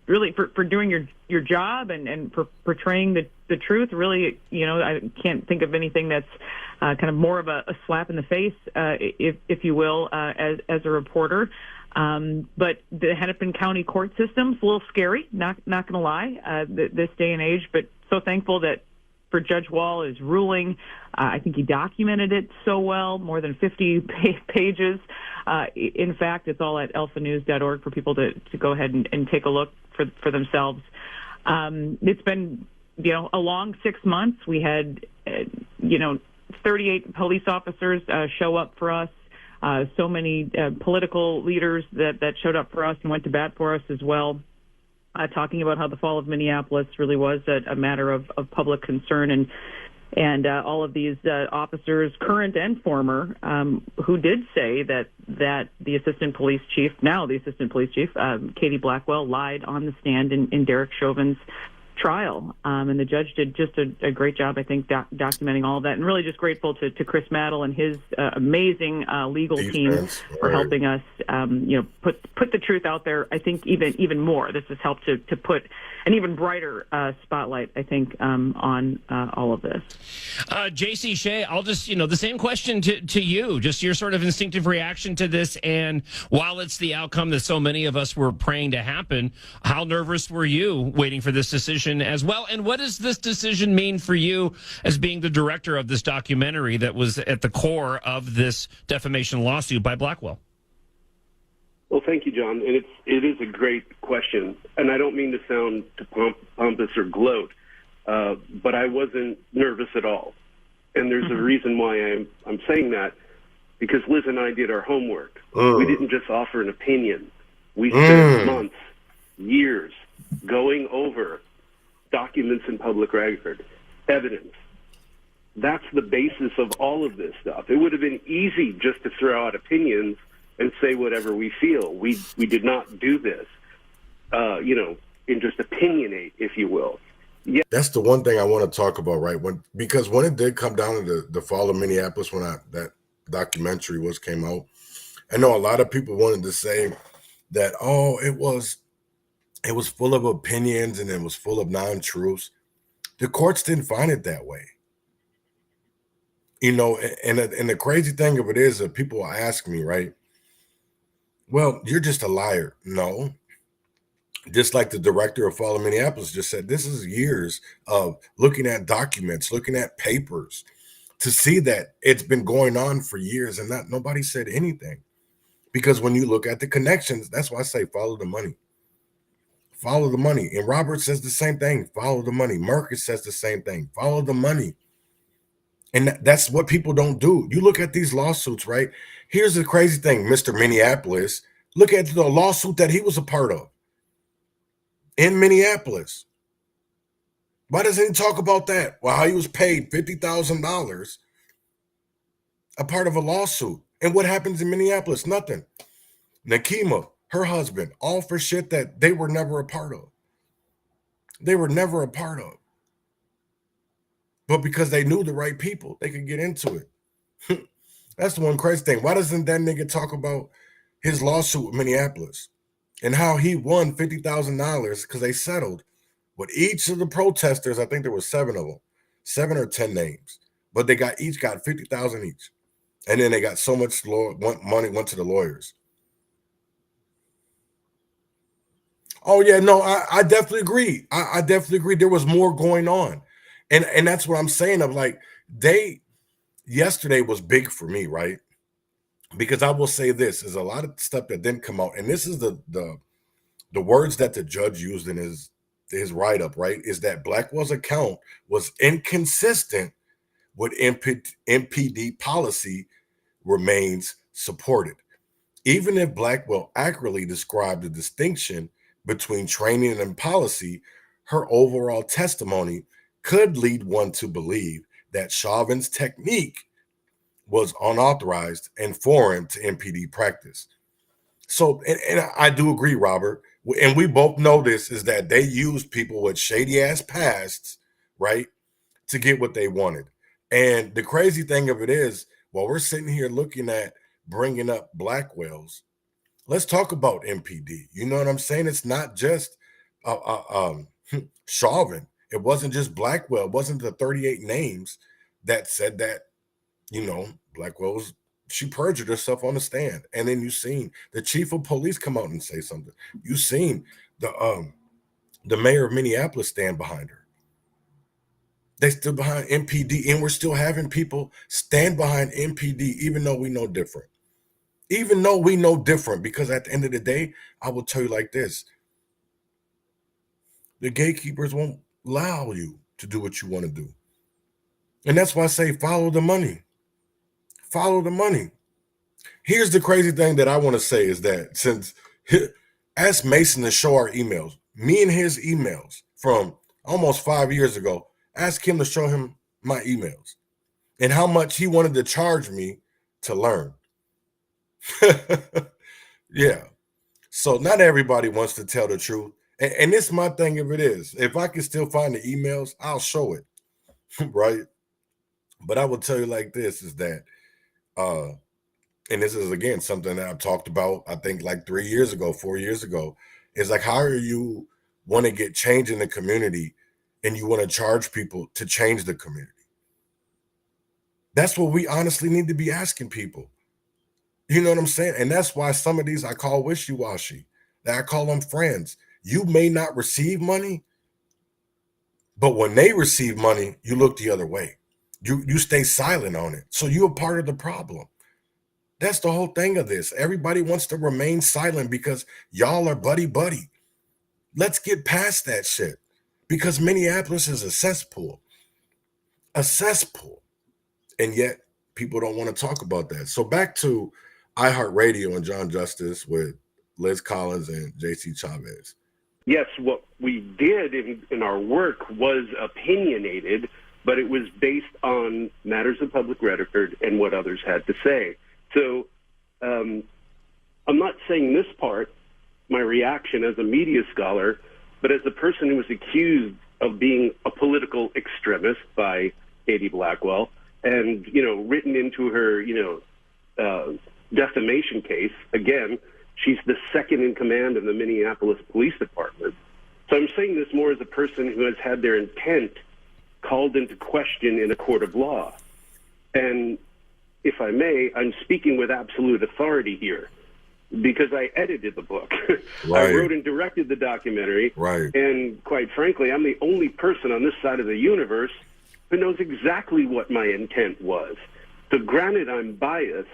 really for doing your job and for portraying the truth. Really, I can't think of anything that's kind of more of a slap in the face, if you will, as a reporter. But the Hennepin County court system's a little scary, not going to lie, this day and age. But so thankful that for Judge Wall is ruling. I think he documented it so well, more than 50 pages. In fact, it's all at alphanews.org for people to go ahead and take a look for themselves. It's been, a long 6 months. We had, 38 police officers show up for us. So many political leaders that showed up for us and went to bat for us as well. Talking about how the Fall of Minneapolis really was a matter of public concern, and all of these officers, current and former, who did say that the assistant police chief, Katie Blackwell, lied on the stand in Derek Chauvin's trial. And the judge did just a great job, I think, documenting all of that, and really just grateful to Chris Madel and his amazing legal team for helping us, put the truth out there. I think even more. This has helped to put an even brighter spotlight, I think, on all of this. J.C. Shea, I'll just, the same question to you, just your sort of instinctive reaction to this. And while it's the outcome that so many of us were praying to happen, how nervous were you waiting for this decision as well? And what does this decision mean for you as being the director of this documentary that was at the core of this defamation lawsuit by Blackwell? Well, thank you, John. And it is a great question. And I don't mean to sound pompous or gloat, but I wasn't nervous at all. And there's a reason why I'm saying that, because Liz and I did our homework. We didn't just offer an opinion. We spent months, years, going over documents in public record, evidence. That's the basis of all of this stuff. It would have been easy just to throw out opinions and say whatever we feel. We did not do this, and just opinionate, if you will. Yeah, that's the one thing I want to talk about, right? Because when it did come down to the fall of Minneapolis, when that documentary came out, I know a lot of people wanted to say that, oh, it was full of opinions and it was full of non-truths. The courts didn't find it that way. And the crazy thing of it is that people ask me, right? Well, you're just a liar. No. Just like the director of Fall of Minneapolis just said, this is years of looking at documents, looking at papers to see that it's been going on for years and nobody said anything. Because when you look at the connections, that's why I say follow the money. Follow the money. And Robert says the same thing. Follow the money. Marcus says the same thing. Follow the money. And that's what people don't do. You look at these lawsuits, right? Here's the crazy thing, Mr. Minneapolis. Look at the lawsuit that he was a part of in Minneapolis. Why doesn't he talk about that? Well, how he was paid $50,000 a part of a lawsuit. And what happens in Minneapolis? Nothing. Nakima, her husband, all for shit that they were never a part of. They were never a part of. But because they knew the right people, they could get into it. That's the one crazy thing. Why doesn't that nigga talk about his lawsuit with Minneapolis and how he won $50,000 because they settled with each of the protesters? I think there were 7 of them, 7 or 10 names, but they each got $50,000 each. And then they got so much money went to the lawyers. Oh yeah, no, I definitely agree. I definitely agree. There was more going on. And that's what I'm saying. Of like, yesterday was big for me, right? Because I will say this, there's a lot of stuff that didn't come out. And this is the words that the judge used in his write-up, right? Is that Blackwell's account was inconsistent with MPD policy remains supported. Even if Blackwell accurately described the distinction between training and policy, her overall testimony could lead one to believe that Chauvin's technique was unauthorized and foreign to MPD practice. So, and I do agree, Robert, and we both know this, is that they used people with shady ass pasts, right, to get what they wanted. And the crazy thing of it is, while we're sitting here looking at bringing up Blackwell's, let's talk about MPD. You know what I'm saying? It's not just Chauvin. It wasn't just Blackwell. It wasn't the 38 names that said that, Blackwell she perjured herself on the stand. And then you seen the chief of police come out and say something. You seen the mayor of Minneapolis stand behind her. They stood behind MPD, and we're still having people stand behind MPD, even though we know different. Even though we know different, because at the end of the day, I will tell you like this. The gatekeepers won't allow you to do what you want to do. And that's why I say follow the money. Follow the money. Here's the crazy thing that I want to say is that since ask Mason to show our emails, me and his emails from almost 5 years ago, ask him to show him my emails and how much he wanted to charge me to learn. Yeah. So not everybody wants to tell the truth. And this my thing if it is. If I can still find the emails, I'll show it. Right. But I will tell you like this is that, and this is again something that I've talked about, I think like 4 years ago, is like, how are you want to get change in the community and you want to charge people to change the community? That's what we honestly need to be asking people. You know what I'm saying? And that's why some of these I call wishy-washy, that I call them friends. You may not receive money, but when they receive money, you look the other way. You stay silent on it. So you're a part of the problem. That's the whole thing of this. Everybody wants to remain silent because y'all are buddy-buddy. Let's get past that shit, because Minneapolis is a cesspool. A cesspool. And yet people don't want to talk about that. So back to iHeartRadio and John Justice with Liz Collins and JC Chavez. yes, what we did in our work was opinionated, but it was based on matters of public record and what others had to say. So I'm not saying this part, my reaction as a media scholar, but as a person who was accused of being a political extremist by Katie Blackwell and, written into her, defamation case. Again, she's the second in command of the Minneapolis Police Department. So I'm saying this more as a person who has had their intent called into question in a court of law. And if I may, I'm speaking with absolute authority here because I edited the book. Right. I wrote and directed the documentary. Right. And quite frankly, I'm the only person on this side of the universe who knows exactly what my intent was. So granted, I'm biased,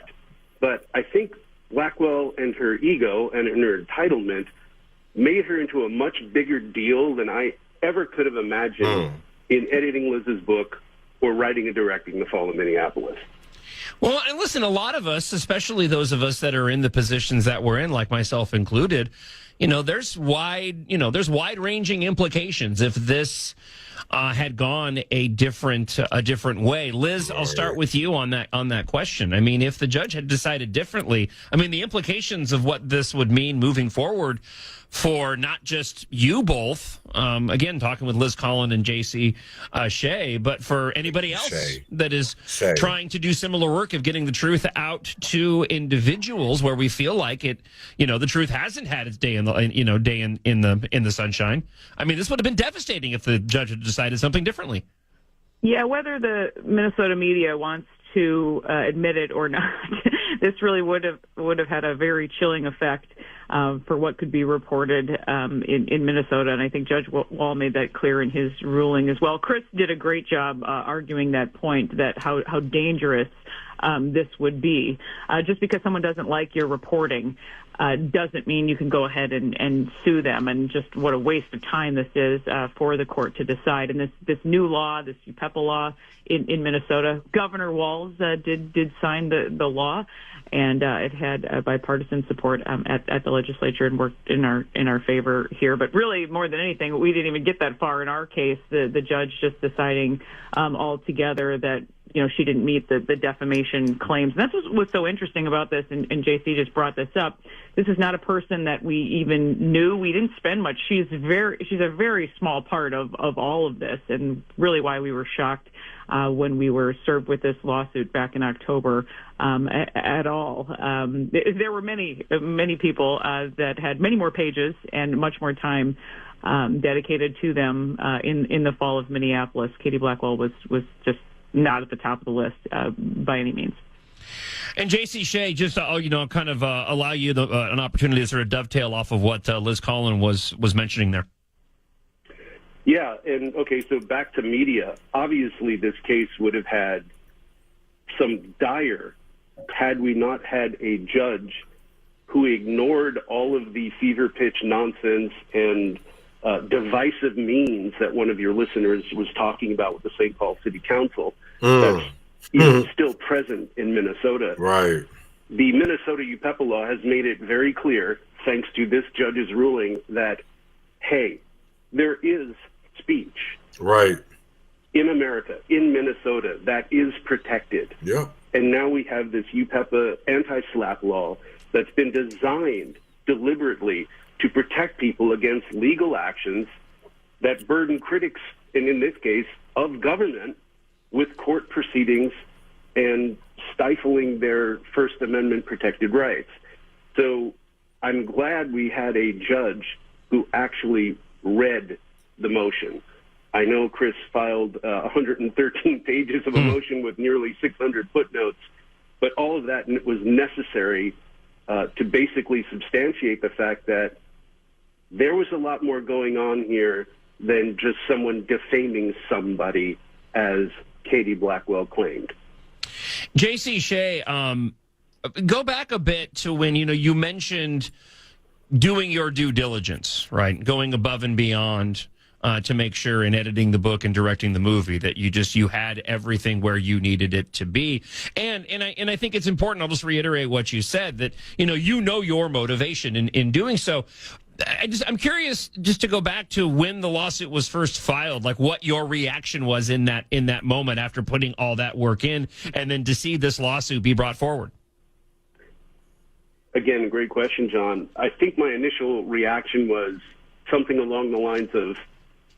but I think Blackwell and her ego and her entitlement made her into a much bigger deal than I ever could have imagined in editing Liz's book or writing and directing The Fall of Minneapolis. Well, and listen, a lot of us, especially those of us that are in the positions that we're in, like myself included, there's wide-ranging implications if this had gone a different way. Liz, I'll start with you on that question. I mean, if the judge had decided differently, I mean, the implications of what this would mean moving forward for not just you both, again, talking with Liz Collin and J.C. Shea, but for anybody else that is trying to do similar work of getting the truth out to individuals where we feel like it, the truth hasn't had its day in the sunshine. I mean, this would have been devastating if the judge had decided something differently. Yeah, whether the Minnesota media wants to admit it or not, this really would have had a very chilling effect for what could be reported in Minnesota, and I think Judge Wall made that clear in his ruling as well. Chris did a great job arguing that point, that how dangerous this would be. Just because someone doesn't like your reporting doesn't mean you can go ahead and sue them, and just what a waste of time this is for the court to decide. And this new law, this UPEPA law in Minnesota, Governor Walz did sign the law, and it had bipartisan support at the legislature and worked in our favor here. But really, more than anything, we didn't even get that far in our case. The judge just deciding altogether that she didn't meet the defamation claims. And that's what was so interesting about this, and JC just brought this up. This is not a person that we even knew. We didn't spend much. She's a very small part of all of this, and really why we were shocked when we were served with this lawsuit back in October at all. There were many people that had many more pages and much more time dedicated to them in the fall of Minneapolis. Katie Blackwell was just not at the top of the list by any means. And J.C. Shea, just kind of allow you an opportunity to sort of dovetail off of what Liz Collin was mentioning there. Yeah, and okay, so back to media. Obviously, this case would have had some dire had we not had a judge who ignored all of the fever pitch nonsense and divisive means that one of your listeners was talking about with the St. Paul City Council that's still present in Minnesota. Right. The Minnesota UPEPA law has made it very clear, thanks to this judge's ruling, that, hey, there is speech in America, in Minnesota, that is protected. Yeah. And now we have this UPEPA anti-SLAPP law that's been designed deliberately to protect people against legal actions that burden critics, and in this case, of government, with court proceedings and stifling their First Amendment protected rights. So I'm glad we had a judge who actually read the motion. I know Chris filed 113 pages of a motion with nearly 600 footnotes, but all of that was necessary to basically substantiate the fact that there was a lot more going on here than just someone defaming somebody, as Katie Blackwell claimed. J.C. Shea, go back a bit to when you mentioned doing your due diligence, right? Going above and beyond to make sure in editing the book and directing the movie that you had everything where you needed it to be. And I think it's important, I'll just reiterate what you said, that your motivation in doing so. I'm curious just to go back to when the lawsuit was first filed, like what your reaction was in that moment after putting all that work in, and then to see this lawsuit be brought forward. Again, great question, John. I think my initial reaction was something along the lines of,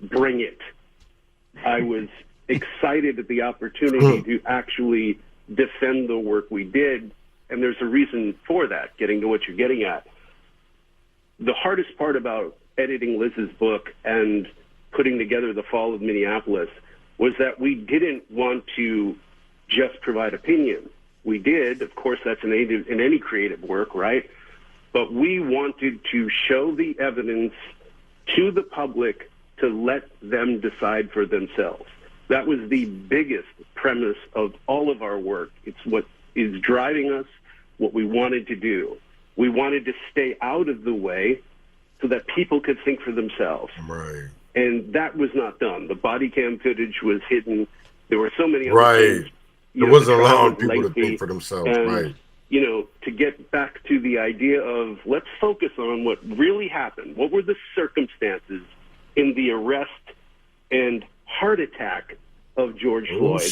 bring it. I was excited at the opportunity to actually defend the work we did, and there's a reason for that, getting to what you're getting at. The hardest part about editing Liz's book and putting together The Fall of Minneapolis was that we didn't want to just provide opinion. We did, of course, that's in any creative work, right? But we wanted to show the evidence to the public to let them decide for themselves. That was the biggest premise of all of our work. It's what is driving us, what we wanted to do. We wanted to stay out of the way so that people could think for themselves. Right. And that was not done. The body cam footage was hidden. There were so many other things. It wasn't allowing people to think for themselves. And, right. You know, to get back to the idea of let's focus on what really happened. What were the circumstances in the arrest and heart attack of George Floyd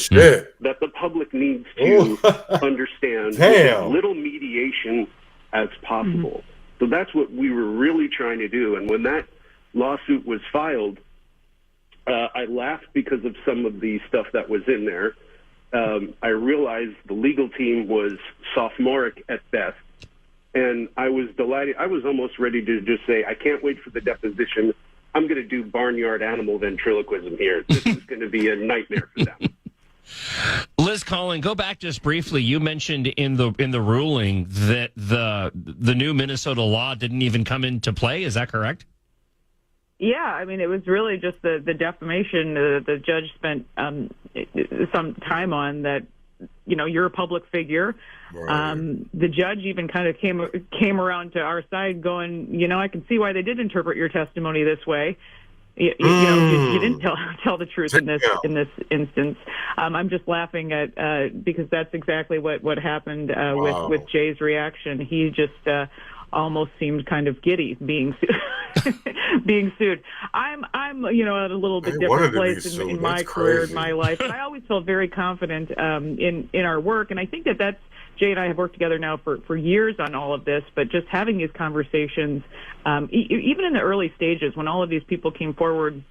that the public needs to understand with as little mediation as possible. So that's what we were really trying to do. And when that lawsuit was filed, I laughed because of some of the stuff that was in there. I realized the legal team was sophomoric at best. And I was delighted. I was almost ready to just say, I can't wait for the deposition. I'm going to do barnyard animal ventriloquism here. This is going to be a nightmare for them. Liz Collin, go back just briefly. You mentioned in the ruling that the new Minnesota law didn't even come into play. Is that correct? Yeah, I mean, it was really just the defamation the judge spent some time on that. You know, you're a public figure. Right. The judge even kind of came around to our side going, you know, I can see why they did interpret your testimony this way. You know, you didn't tell the truth in this instance. I'm just laughing at because that's exactly what happened with Jay's reaction. He just almost seemed kind of giddy being sued. I'm you know, at a little bit different place in my career, in my life. But I always felt very confident in our work, and I think that's Jay and I have worked together now for years on all of this, but just having these conversations, even in the early stages when all of these people came forward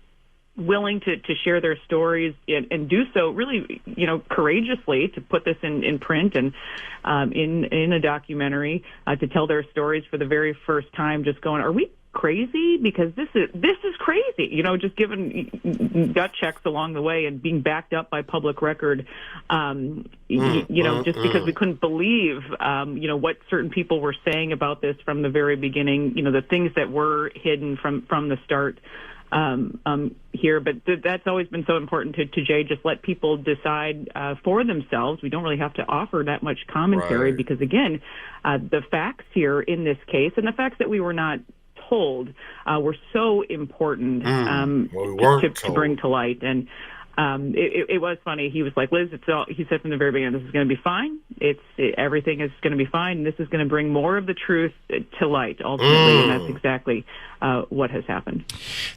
willing to share their stories and do so really, you know, courageously to put this in print and in a documentary, to tell their stories for the very first time, just going, are we crazy? Because this is crazy, you know, just given gut checks along the way and being backed up by public record, you know, just because we couldn't believe, you know, what certain people were saying about this from the very beginning, you know, the things that were hidden from the start here. But that's always been so important to Jay, just let people decide for themselves. We don't really have to offer that much commentary because, again, the facts here in this case and the facts that we were not told were so important to bring to light. And it was funny. He was like, Liz, he said from the very beginning, this is going to be fine. Everything is going to be fine. And this is going to bring more of the truth to light ultimately. And that's exactly what has happened.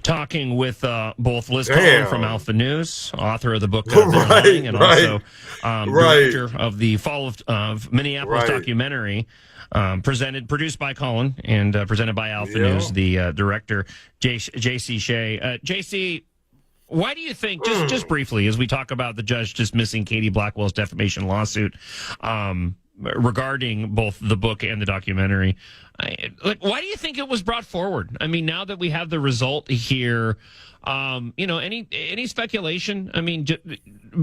Talking with both Liz Collin from Alpha News, author of the book They're Lying, and also director of the Fall of Minneapolis documentary. Produced by Colin and presented by Alpha News, the director, J.C. Shea. J.C., why do you think, just briefly, as we talk about the judge dismissing Katie Blackwell's defamation lawsuit regarding both the book and the documentary, why do you think it was brought forward? I mean, now that we have the result here, you know, any speculation? I mean,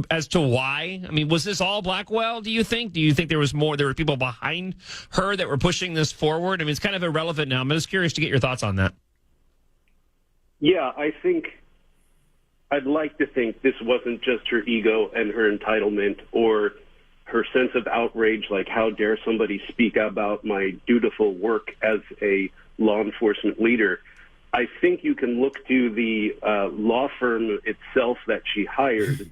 as to why? I mean, was this all Blackwell, do you think? Do you think there were people behind her that were pushing this forward? I mean, it's kind of irrelevant now. I'm just curious to get your thoughts on that. Yeah, I'd like to think this wasn't just her ego and her entitlement or her sense of outrage, like how dare somebody speak about my dutiful work as a law enforcement leader. I think you can look to the law firm itself that she hired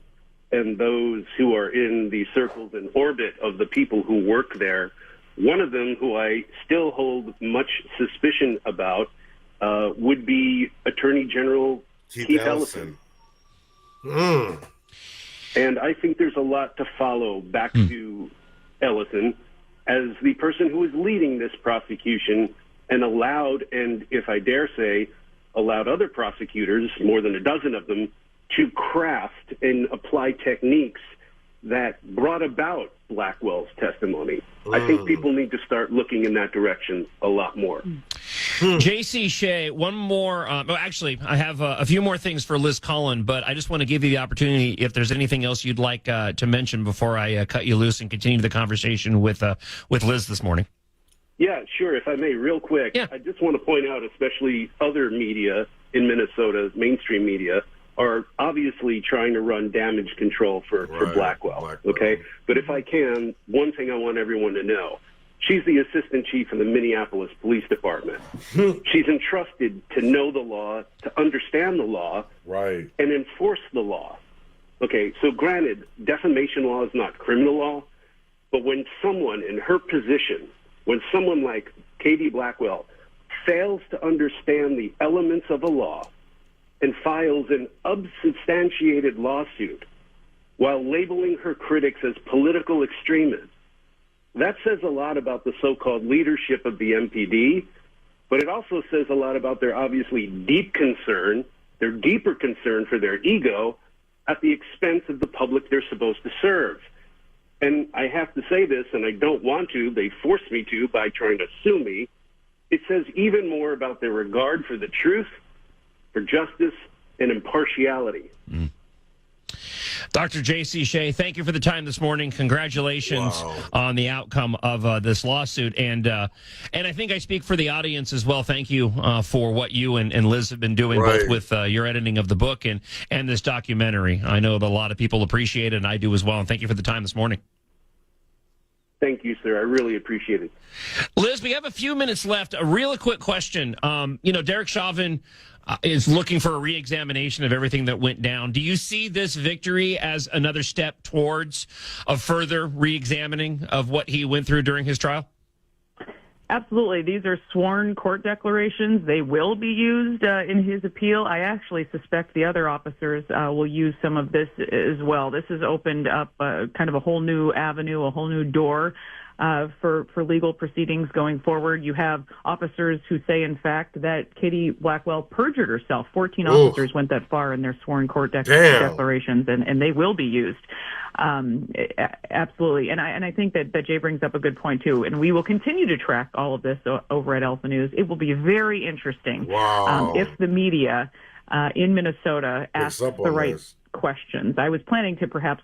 and those who are in the circles and orbit of the people who work there. One of them, who I still hold much suspicion about, would be Attorney General Keith Ellison. And I think there's a lot to follow back to Ellison as the person who is leading this prosecution and allowed, and if I dare say, allowed other prosecutors, more than a dozen of them, to craft and apply techniques that brought about Blackwell's testimony. I think people need to start looking in that direction a lot more. J.C. Shea, one more. Actually, I have a few more things for Liz Collin, but I just want to give you the opportunity if there's anything else you'd like to mention before I cut you loose and continue the conversation with Liz this morning. Yeah, sure. If I may, real quick, I just want to point out, especially other media in Minnesota, mainstream media, are obviously trying to run damage control for Blackwell, okay? But if I can, one thing I want everyone to know, she's the assistant chief of the Minneapolis Police Department. She's entrusted to know the law, to understand the law, and enforce the law. Okay, so granted, defamation law is not criminal law, but when someone in her position, when someone like Katie Blackwell fails to understand the elements of a law and files an unsubstantiated lawsuit while labeling her critics as political extremists, that says a lot about the so-called leadership of the MPD, but it also says a lot about their obviously deep concern, their deeper concern for their ego at the expense of the public they're supposed to serve. And I have to say this, and I don't want to, they force me to by trying to sue me. It says even more about their regard for the truth, for justice, and impartiality. Dr. J.C. Shea, thank you for the time this morning. Congratulations on the outcome of this lawsuit. And I think I speak for the audience as well. Thank you for what you and Liz have been doing, both with your editing of the book and this documentary. I know that a lot of people appreciate it, and I do as well. And thank you for the time this morning. Thank you, sir. I really appreciate it. Liz, we have a few minutes left. A real quick question. Derek Chauvin is looking for a re-examination of everything that went down. Do you see this victory as another step towards a further re-examining of what he went through during his trial? Absolutely. These are sworn court declarations. They will be used in his appeal. I actually suspect the other officers will use some of this as well. This has opened up kind of a whole new avenue, a whole new door for legal proceedings going forward. You have officers who say, in fact, that Katie Blackwell perjured herself. 14 officers went that far in their sworn court declarations, and they will be used. Absolutely. And I think that Jay brings up a good point, too. And we will continue to track all of this over at Alpha News. It will be very interesting if the media in Minnesota asks the right questions. I was planning to perhaps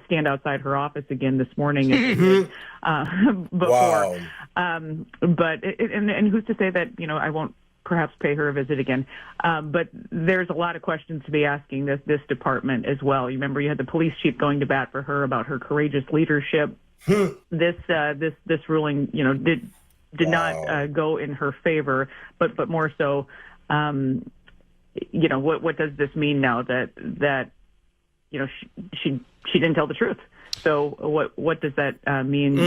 stand outside her office again this morning before. But who's to say that, I won't perhaps pay her a visit again. But there's a lot of questions to be asking this department as well. You remember you had the police chief going to bat for her about her courageous leadership. This ruling, did not go in her favor, but more so, what does this mean now that she didn't tell the truth? So what does that mean,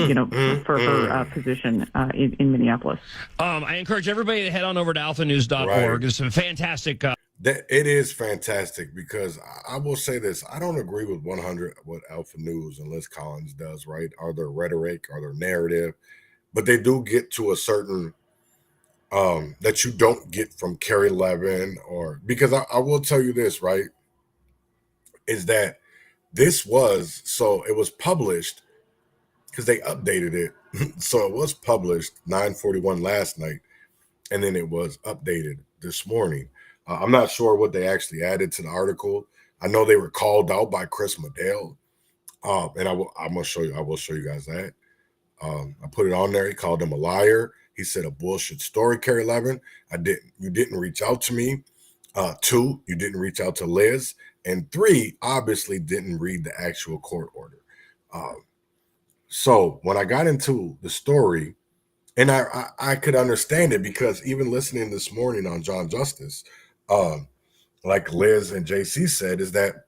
for her position in Minneapolis? I encourage everybody to head on over to alphanews.org. It's a fantastic. It is fantastic because I will say this. I don't agree with 100 what Alpha News and Liz Collins does, right? Or their rhetoric or their narrative. But they do get to a certain that you don't get from KARE 11 because I will tell you this, right? Is that it was published because they updated it. So it was published 9:41 last night, and then it was updated this morning. I'm not sure what they actually added to the article. I know they were called out by Chris Madel, and I will show you guys that. I put it on there. He called him a liar. He said a bullshit story, KARE 11. You didn't reach out to me. 2, you didn't reach out to Liz. And 3, obviously didn't read the actual court order. So when I got into the story, and I could understand it because even listening this morning on John Justice, like Liz and JC said, is that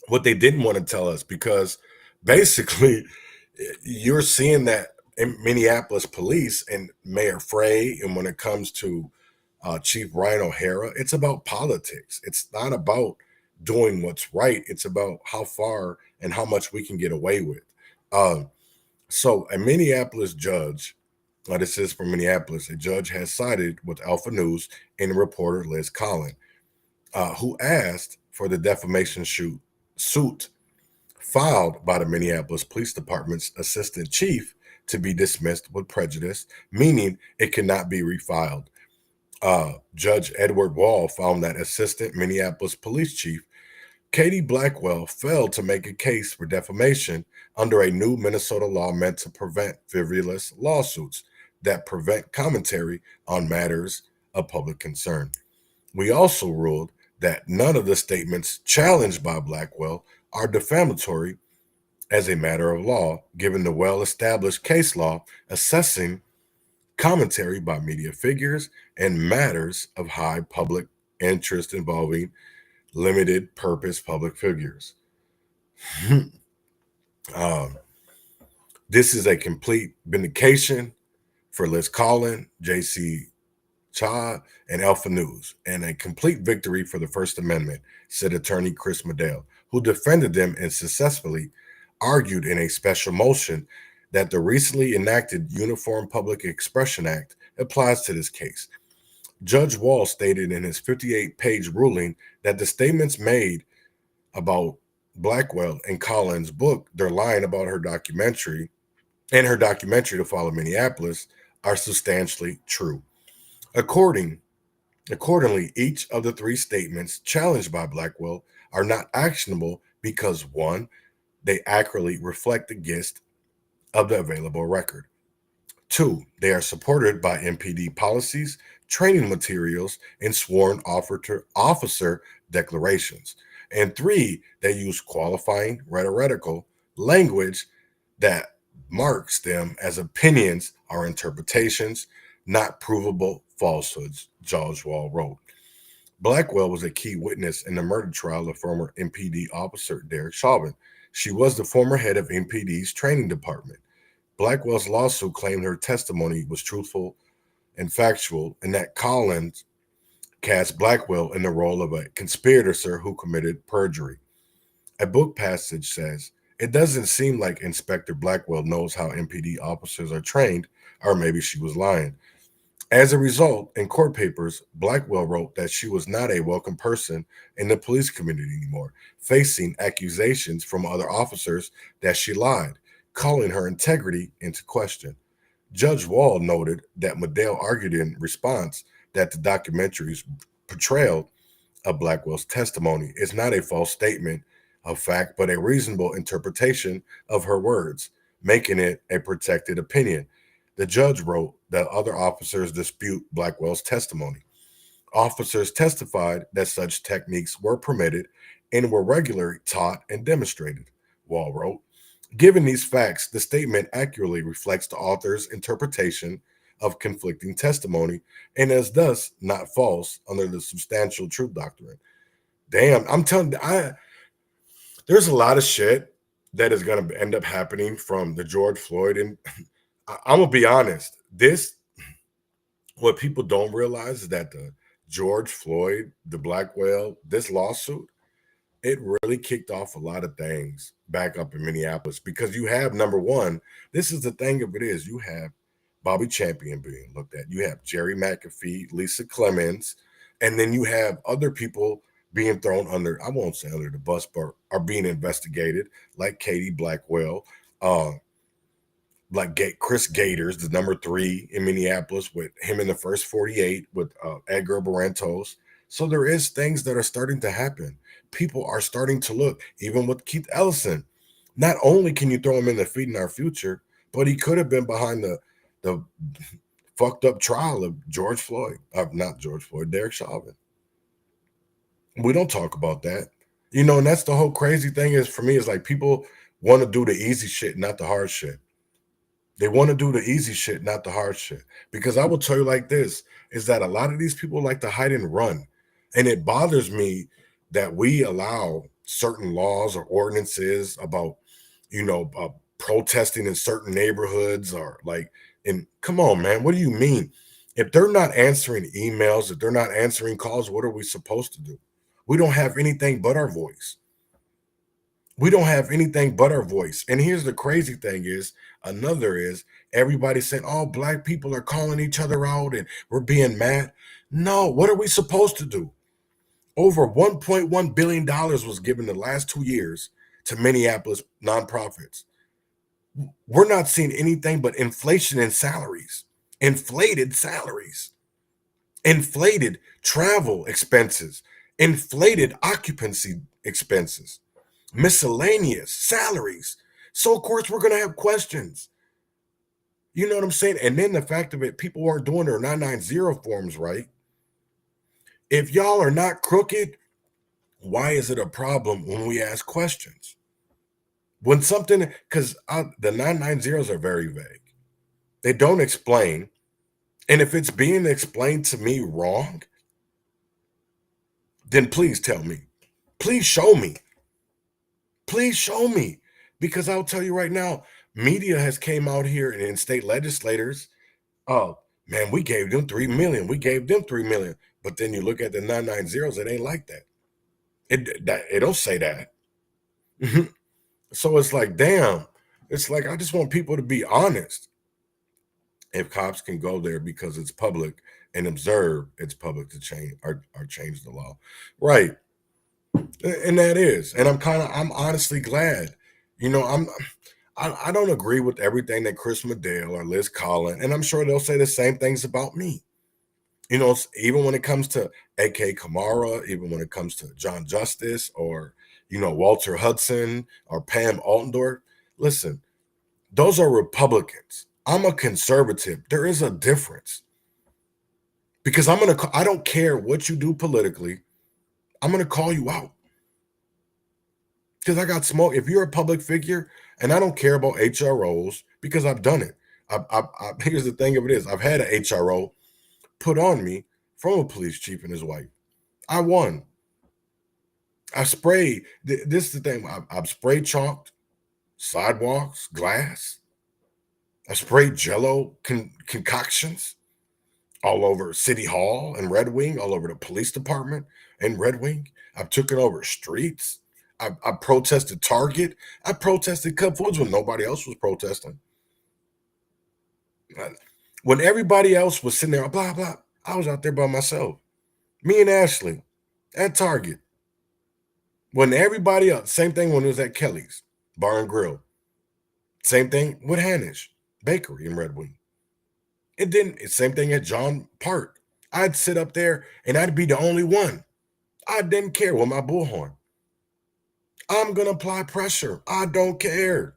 what they didn't want to tell us, because basically you're seeing that in Minneapolis police and Mayor Frey, and when it comes to Chief Ryan O'Hara. It's about politics. It's not about doing what's right. It's about how far and how much we can get away with. So a Minneapolis judge, this is from Minneapolis, a judge has sided with Alpha News and reporter Liz Collin, who asked for the defamation suit filed by the Minneapolis Police Department's assistant chief to be dismissed with prejudice, meaning it cannot be refiled. Judge Edward Wall found that assistant Minneapolis police chief Katie Blackwell failed to make a case for defamation under a new Minnesota law meant to prevent frivolous lawsuits that prevent commentary on matters of public concern. We also ruled that none of the statements challenged by Blackwell are defamatory as a matter of law, given the well-established case law assessing commentary by media figures and matters of high public interest involving limited purpose public figures. This is a complete vindication for Liz Collin, J.C. Cha, and Alpha News, and a complete victory for the First Amendment, said attorney Chris Madel, who defended them and successfully argued in a special motion that the recently enacted Uniform Public Expression Act applies to this case. Judge Wall stated in his 58-page ruling that the statements made about Blackwell in Collins' book, They're Lying About Her Documentary, and her documentary To Follow Minneapolis, are substantially true. Accordingly, each of the three statements challenged by Blackwell are not actionable because, one, they accurately reflect the gist of the available record. Two, they are supported by MPD policies, training materials, and sworn officer declarations. And three, they use qualifying rhetorical language that marks them as opinions or interpretations, not provable falsehoods, Judge Wall wrote. Blackwell was a key witness in the murder trial of former MPD officer Derek Chauvin. She was the former head of MPD's training department. Blackwell's lawsuit claimed her testimony was truthful and factual, and that Collins cast Blackwell in the role of a conspirator who committed perjury. A book passage says, "It doesn't seem like Inspector Blackwell knows how MPD officers are trained, or maybe she was lying." As a result, in court papers, Blackwell wrote that she was not a welcome person in the police community anymore, facing accusations from other officers that she lied, calling her integrity into question. Judge Wall noted that Madel argued in response that the documentary's portrayal of Blackwell's testimony is not a false statement of fact, but a reasonable interpretation of her words, making it a protected opinion. The judge wrote that other officers dispute Blackwell's testimony. Officers testified that such techniques were permitted and were regularly taught and demonstrated, Wall wrote. Given these facts, the statement accurately reflects the author's interpretation of conflicting testimony and is thus not false under the substantial truth doctrine. Damn, I'm telling you, there's a lot of shit that is going to end up happening from the George Floyd. And I'm going to be honest, what people don't realize is that the George Floyd, the Blackwell, this lawsuit, it really kicked off a lot of things back up in Minneapolis, because you have, number one, this is the thing of it is, you have Bobby Champion being looked at, you have Jerry McAfee, Lisa Clemens, and then you have other people being thrown under, I won't say under the bus, but are being investigated, like Katie Blackwell, like Chris Gators, the number 3 in Minneapolis, with him in the first 48 with Edgar Barantos. So there is things that are starting to happen. People are starting to look, even with Keith Ellison. Not only can you throw him in the Feeding Our Future, but he could have been behind the fucked up trial of George Floyd, not George Floyd, Derek Chauvin. We don't talk about that. You know, and that's the whole crazy thing is, for me, is like people want to do the easy shit, not the hard shit. They want to do the easy shit, not the hard shit. Because I will tell you like this, is that a lot of these people like to hide and run. And it bothers me that we allow certain laws or ordinances about, protesting in certain neighborhoods, or like, and come on, man, what do you mean? If they're not answering emails, if they're not answering calls, what are we supposed to do? We don't have anything but our voice. We don't have anything but our voice. And here's the crazy thing is, everybody saying, oh, black people are calling each other out and we're being mad. No, what are we supposed to do? Over $1.1 billion was given the last 2 years to Minneapolis nonprofits. We're not seeing anything but inflation in salaries, inflated salaries, inflated travel expenses, inflated occupancy expenses, miscellaneous salaries. So, of course, we're going to have questions. You know what I'm saying? And then the fact of it, people weren't doing their 990 forms right. If y'all are not crooked, why is it a problem when we ask questions? When something, because the 990s are very vague. They don't explain. And if it's being explained to me wrong, then please tell me. Please show me. Please show me. Because I'll tell you right now, media has came out here and state legislators, oh, man, we gave them $3 million. We gave them $3 million. But then you look at the 990s, it ain't like that. It don't say that. So it's like, damn. It's like, I just want people to be honest. If cops can go there because it's public and observe, it's public to change or change the law. Right. And that is. And I'm honestly glad. You know, I don't agree with everything that Chris Madel or Liz Collin, and I'm sure they'll say the same things about me. You know, even when it comes to A.K. Kamara, even when it comes to John Justice or, you know, Walter Hudson or Pam Altendorf, listen, those are Republicans. I'm a conservative. There is a difference. Because I don't care what you do politically. I'm going to call you out. Because I got smoke. If you're a public figure, and I don't care about HROs, because I've done it. Here's the thing of it is, I've had an HRO put on me from a police chief and his wife. I won. I sprayed. This is the thing. I've sprayed chalked sidewalks, glass. I sprayed Jell-O concoctions all over City Hall and Red Wing, all over the police department and Red Wing. I've taken over streets. I protested Target. I protested Cub Foods when nobody else was protesting. When everybody else was sitting there, blah, blah, I was out there by myself. Me and Ashley at Target. When everybody else, same thing when it was at Kelly's Bar and Grill. Same thing with Hanish Bakery in Red Wing. Same thing at John Park. I'd sit up there and I'd be the only one. I didn't care with my bullhorn. I'm going to apply pressure. I don't care.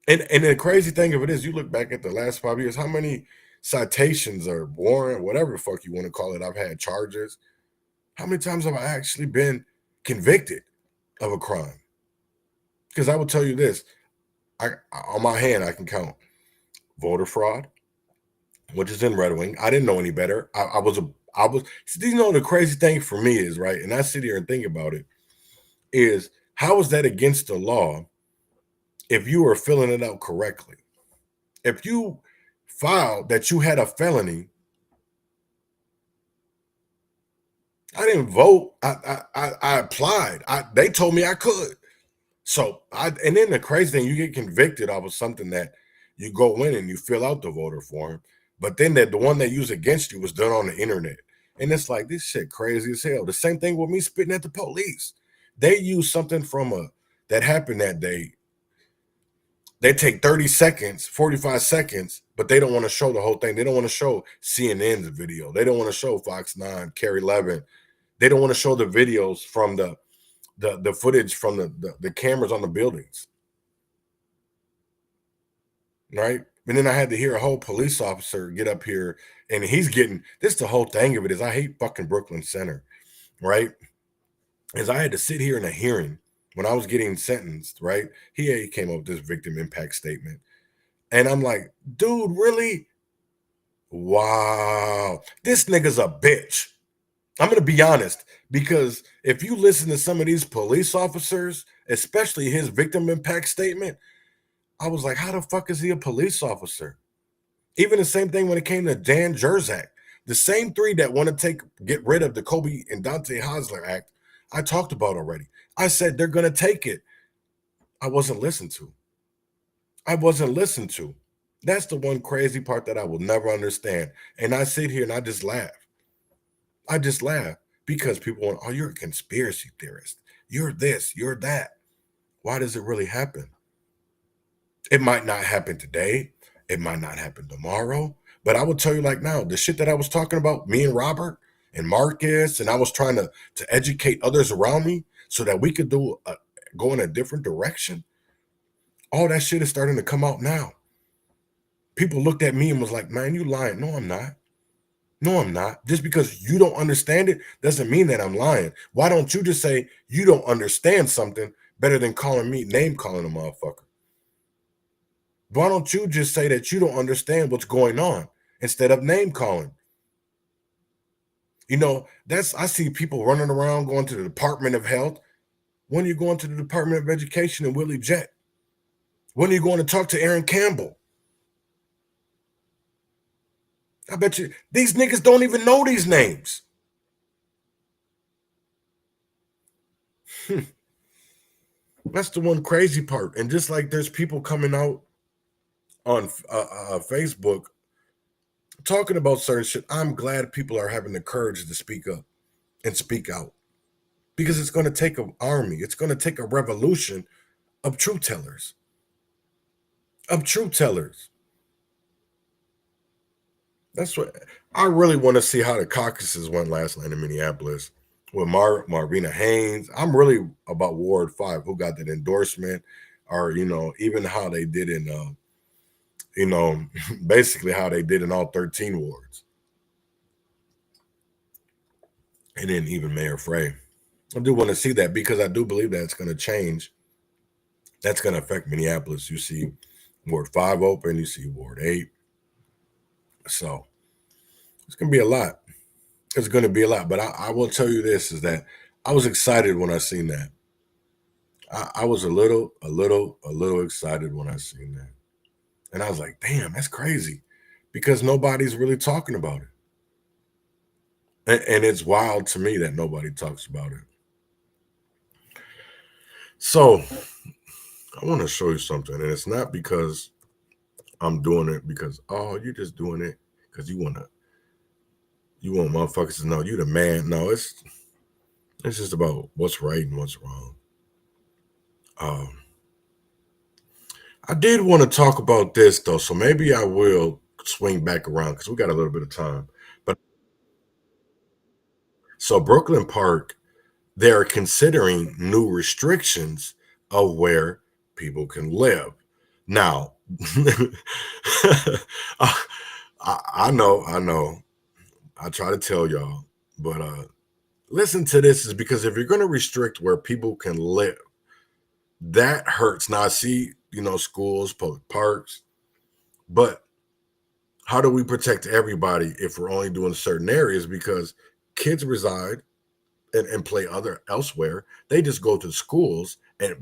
And the crazy thing of it is, you look back at the last 5 years, how many citations or warrant, whatever the fuck you want to call it, I've had charges. How many times have I actually been convicted of a crime? Because I will tell you this, on my hand, I can count voter fraud, which is in Red Wing. I didn't know any better. I was, you know, the crazy thing for me is, right, and I sit here and think about it, is how is that against the law if you were filling it out correctly? If you filed that you had a felony, I didn't vote. I applied. They told me I could. So and then the crazy thing, you get convicted off of something that you go in and you fill out the voter form, but then the one they use against you was done on the internet. And it's like, this shit crazy as hell. The same thing with me spitting at the police. They use something from that happened that day. They take 30 seconds, 45 seconds, but they don't want to show the whole thing. They don't want to show CNN's video. They don't want to show Fox 9, KARE 11. They don't want to show the videos from the footage from the cameras on the buildings. Right? And then I had to hear a whole police officer get up here, and he's getting, this the whole thing of it is, I hate fucking Brooklyn Center, right? Is I had to sit here in a hearing when I was getting sentenced, right? He came up with this victim impact statement. And I'm like, dude, really? Wow. This nigga's a bitch. I'm going to be honest, because if you listen to some of these police officers, especially his victim impact statement, I was like, how the fuck is he a police officer? Even the same thing when it came to Dan Jerzak. The same three that want to get rid of the Kobe and Dante Hosler Act, I talked about already. I said they're going to take it. I wasn't listened to. I wasn't listened to. That's the one crazy part that I will never understand. And I sit here and I just laugh. I just laugh because people want, oh, you're a conspiracy theorist. You're this, you're that. Why does it really happen? It might not happen today. It might not happen tomorrow. But I will tell you like now, the shit that I was talking about, me and Robert and Marcus, and I was trying to educate others around me so that we could go in a different direction. All that shit is starting to come out now. People looked at me and was like, man, you lying. No, I'm not. No, I'm not. Just because you don't understand it doesn't mean that I'm lying. Why don't you just say you don't understand something better than calling me, name calling a motherfucker? Why don't you just say that you don't understand what's going on instead of name calling? You know, I see people running around going to the Department of Health. When are you going to the Department of Education and Willie Jett? When are you going to talk to Aaron Campbell? I bet you these niggas don't even know these names. That's the one crazy part. And just like there's people coming out on Facebook talking about certain shit, I'm glad people are having the courage to speak up and speak out, because it's going to take an army. It's going to take a revolution of truth tellers. That's what I really want to see, how the caucuses went last night in Minneapolis with Marvina Haynes. I'm really about Ward 5, who got that endorsement, or, you know, even how they did in, you know, basically how they did in all 13 wards. And then even Mayor Frey. I do want to see that, because I do believe that's going to change. That's going to affect Minneapolis. You see Ward 5 open, you see Ward 8. So it's going to be a lot. It's going to be a lot. But I will tell you this, is that I was excited when I seen that. I was a little excited when I seen that. And I was like, damn, that's crazy, because nobody's really talking about it. And it's wild to me that nobody talks about it. So I want to show you something. And it's not because I'm doing it because, oh, you're just doing it because you want motherfuckers to know you the man. No, it's just about what's right and what's wrong. I did want to talk about this though, so maybe I will swing back around because we got a little bit of time. But so Brooklyn Park, they are considering new restrictions of where people can live. Now, I know. I try to tell y'all, but listen to this, is because if you're going to restrict where people can live, that hurts. Now I see, you know, schools, public parks, but how do we protect everybody if we're only doing certain areas? Because kids reside and play elsewhere. They just go to schools, I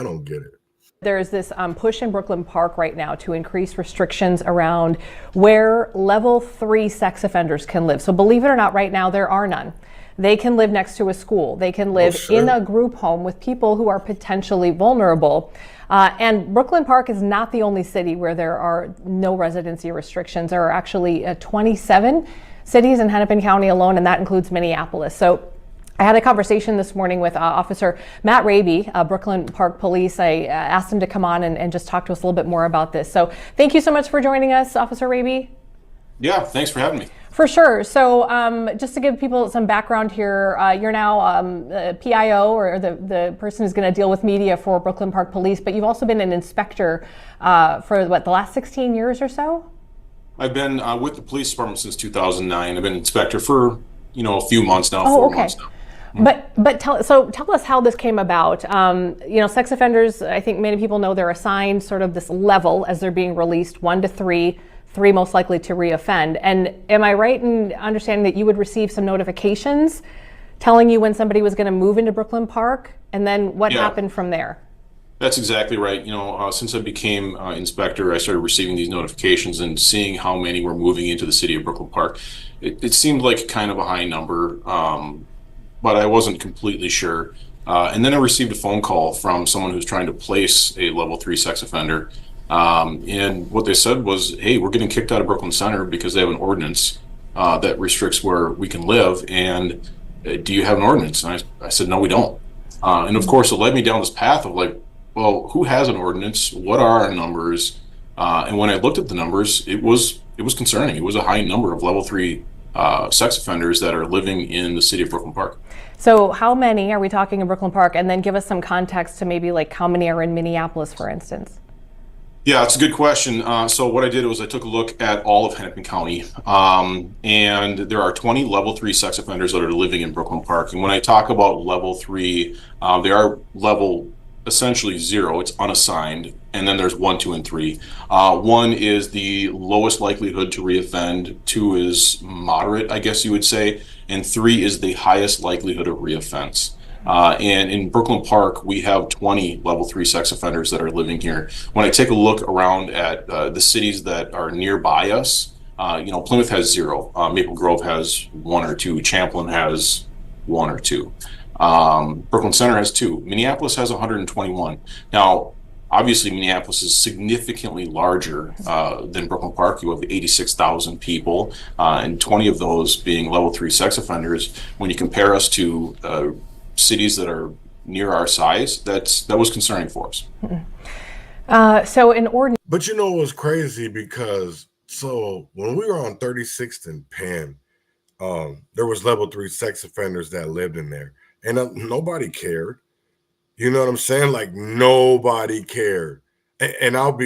don't get it. There's this push in Brooklyn Park right now to increase restrictions around where level 3 sex offenders can live. So believe it or not, right now there are none. They can live next to a school. They can live in a group home with people who are potentially vulnerable. And Brooklyn Park is not the only city where there are no residency restrictions. There are actually 27 cities in Hennepin County alone, and that includes Minneapolis. So I had a conversation this morning with Officer Matt Raby, Brooklyn Park Police. I asked him to come on and just talk to us a little bit more about this. So thank you so much for joining us, Officer Raby. Yeah, thanks for having me. For sure. So just to give people some background here, you're now PIO, or the person who's going to deal with media for Brooklyn Park Police, but you've also been an inspector for the last 16 years or so? I've been with the police department since 2009. I've been inspector for, a few months now, 4 months now. But tell us how this came about. Sex offenders, I think many people know they're assigned sort of this level as they're being released, 1 to 3, 3 most likely to reoffend. And am I right in understanding that you would receive some notifications telling you when somebody was going to move into Brooklyn Park? And then what happened from there? That's exactly right. Since I became inspector, I started receiving these notifications and seeing how many were moving into the city of Brooklyn Park. It seemed like kind of a high number, but I wasn't completely sure. And then I received a phone call from someone who's trying to place a level 3 sex offender. And what they said was, hey, we're getting kicked out of Brooklyn Center because they have an ordinance that restricts where we can live. And do you have an ordinance? And I said, no, we don't. And of course, it led me down this path of like, well, who has an ordinance? What are our numbers? And when I looked at the numbers, it was concerning. It was a high number of level 3 sex offenders that are living in the city of Brooklyn Park. So how many are we talking in Brooklyn Park? And then give us some context to maybe like how many are in Minneapolis, for instance. Yeah, it's a good question. So what I did was I took a look at all of Hennepin County, and there are 20 level 3 sex offenders that are living in Brooklyn Park. And when I talk about level 3, they are level essentially 0, it's unassigned, and then there's 1, 2, and 3. 1 is the lowest likelihood to reoffend, 2 is moderate, I guess you would say, and 3 is the highest likelihood of reoffense. And in Brooklyn Park, we have 20 level 3 sex offenders that are living here. When I take a look around at the cities that are nearby us, Plymouth has 0, Maple Grove has 1 or 2, Champlin has 1 or 2. Brooklyn Center has 2. Minneapolis has 121. Now, obviously, Minneapolis is significantly larger than Brooklyn Park. You have 86,000 people, and 20 of those being level 3 sex offenders. When you compare us to cities that are near our size, that was concerning for us. So in ordinance, but it was crazy because when we were on 36th and Penn, there was level 3 sex offenders that lived in there. And nobody cared. You know what I'm saying? Like nobody cared. And I'll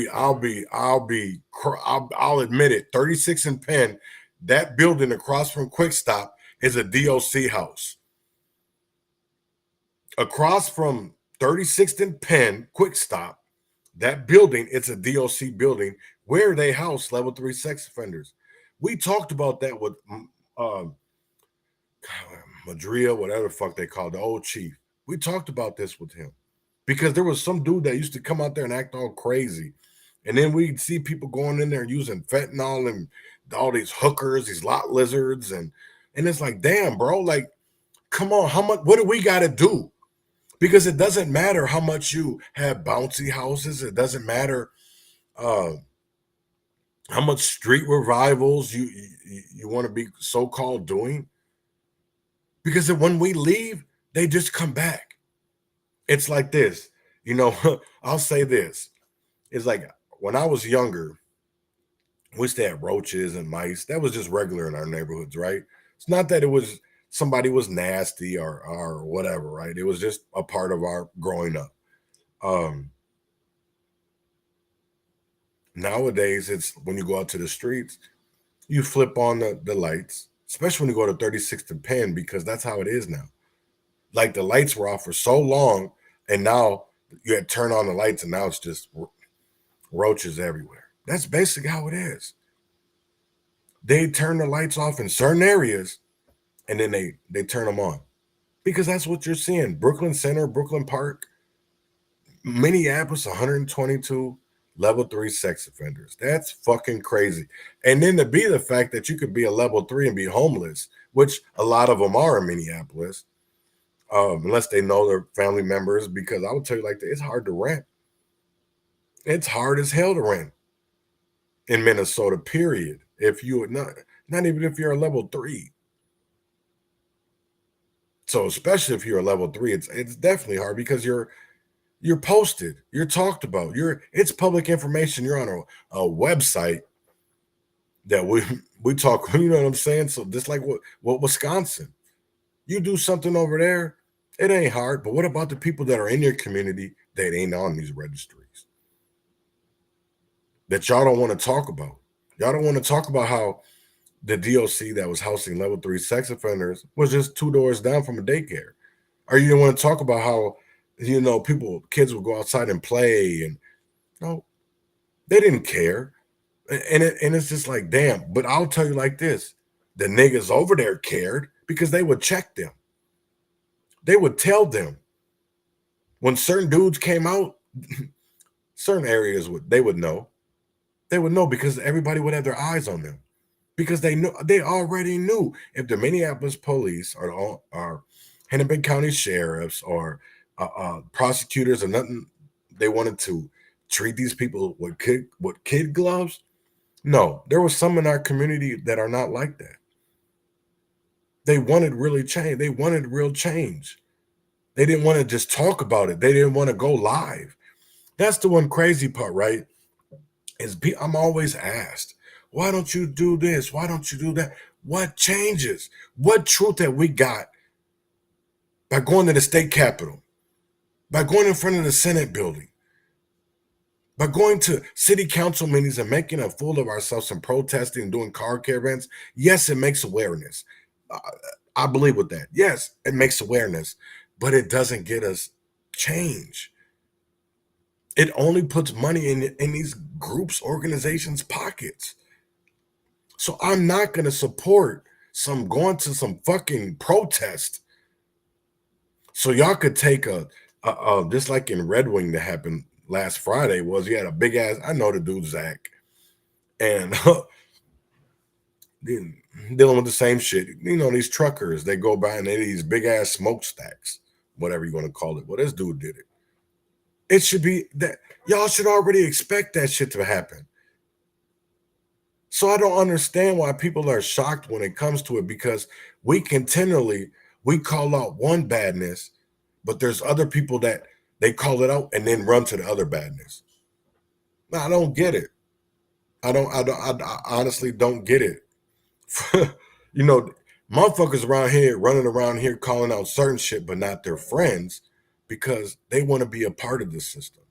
admit it. 36 and Penn, that building across from Quick Stop is a DOC house. Across from 36th and Penn, Quick Stop, that building, it's a DOC building where they house level 3 sex offenders. We talked about that with Madria, whatever the fuck they called, the old chief. We talked about this with him because there was some dude that used to come out there and act all crazy. And then we'd see people going in there using fentanyl and all these hookers, these lot lizards. And it's like, damn, bro, like, come on, what do we got to do? Because it doesn't matter how much you have bouncy houses. It doesn't matter how much street revivals you want to be so-called doing. Because when we leave, they just come back. It's like this, I'll say this. It's like when I was younger, we used to have roaches and mice. That was just regular in our neighborhoods, right? It's not that somebody was nasty or whatever, right? It was just a part of our growing up. Nowadays, it's when you go out to the streets, you flip on the lights, especially when you go to 36th and Penn, because that's how it is now. Like the lights were off for so long, and now you had to turn on the lights, and now it's just roaches everywhere. That's basically how it is. They turn the lights off in certain areas, and then they turn them on. Because that's what you're seeing. Brooklyn Center, Brooklyn Park, Minneapolis, 122 level 3 sex offenders. That's fucking crazy. And then to be the fact that you could be a level 3 and be homeless, which a lot of them are in Minneapolis, unless they know their family members, because I would tell you like that, it's hard to rent. It's hard as hell to rent in Minnesota, period. If you not even if you're a level 3. So especially if you're a level 3, it's definitely hard because you're posted, you're talked about, it's public information. You're on a website that we talk, you know what I'm saying? So just like what Wisconsin, you do something over there, it ain't hard. But what about the people that are in your community that ain't on these registries? That y'all don't want to talk about. Y'all don't want to talk about how the DOC that was housing level 3 sex offenders was just 2 doors down from a daycare. Or you don't want to talk about how, kids would go outside and play, and no, they didn't care. And it's just like, damn. But I'll tell you like this, the niggas over there cared because they would check them. They would tell them when certain dudes came out certain areas they would know. They would know because everybody would have their eyes on them because they already knew if the Minneapolis police or Hennepin County sheriffs or prosecutors or nothing, they wanted to treat these people with kid gloves. No, there was some in our community that are not like that. They wanted really change. They wanted real change. They didn't want to just talk about it. They didn't want to go live. That's the one crazy part, right? I'm always asked, why don't you do this? Why don't you do that? What changes? What truth have we got by going to the state capitol, by going in front of the Senate building, by going to city council meetings and making a fool of ourselves and protesting and doing car caravans? Yes, it makes awareness. I believe with that. Yes, it makes awareness, but it doesn't get us change. It only puts money in these groups, organizations' pockets. So I'm not going to support going to some fucking protest. So y'all could take just like in Red Wing that happened last Friday was he had a big ass, I know the dude, Zach, and dealing with the same shit. You know, these truckers, they go by and they these big ass smokestacks, whatever you want to call it. Well, this dude did it. It should be that y'all should already expect that shit to happen. So I don't understand why people are shocked when it comes to it, because we call out one badness, but there's other people that they call it out and then run to the other badness. No, I don't get it. I honestly don't get it. You know, motherfuckers running around here calling out certain shit, but not their friends, because they want to be a part of this system.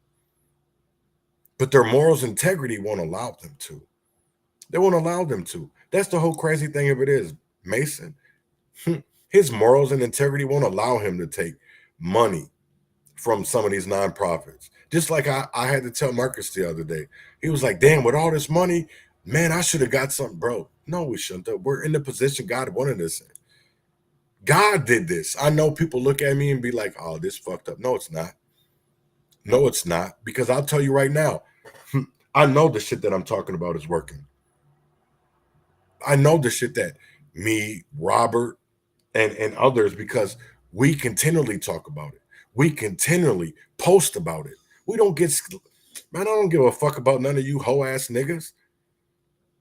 But their morals integrity won't allow them to. They won't allow them to. That's the whole crazy thing of it is, Mason. His morals and integrity won't allow him to take money from some of these nonprofits. Just like I had to tell Marcus the other day. He was like, damn, with all this money, man, I should have got something, bro. No, we shouldn't have. We're in the position God wanted us in. God did this. I know people look at me and be like, oh, this fucked up. No, it's not. No, it's not. Because I'll tell you right now, I know the shit that I'm talking about is working. I know the shit that me, Robert, and others, because we continually talk about it. We continually post about it. We don't get, man, I don't give a fuck about none of you hoe ass niggas.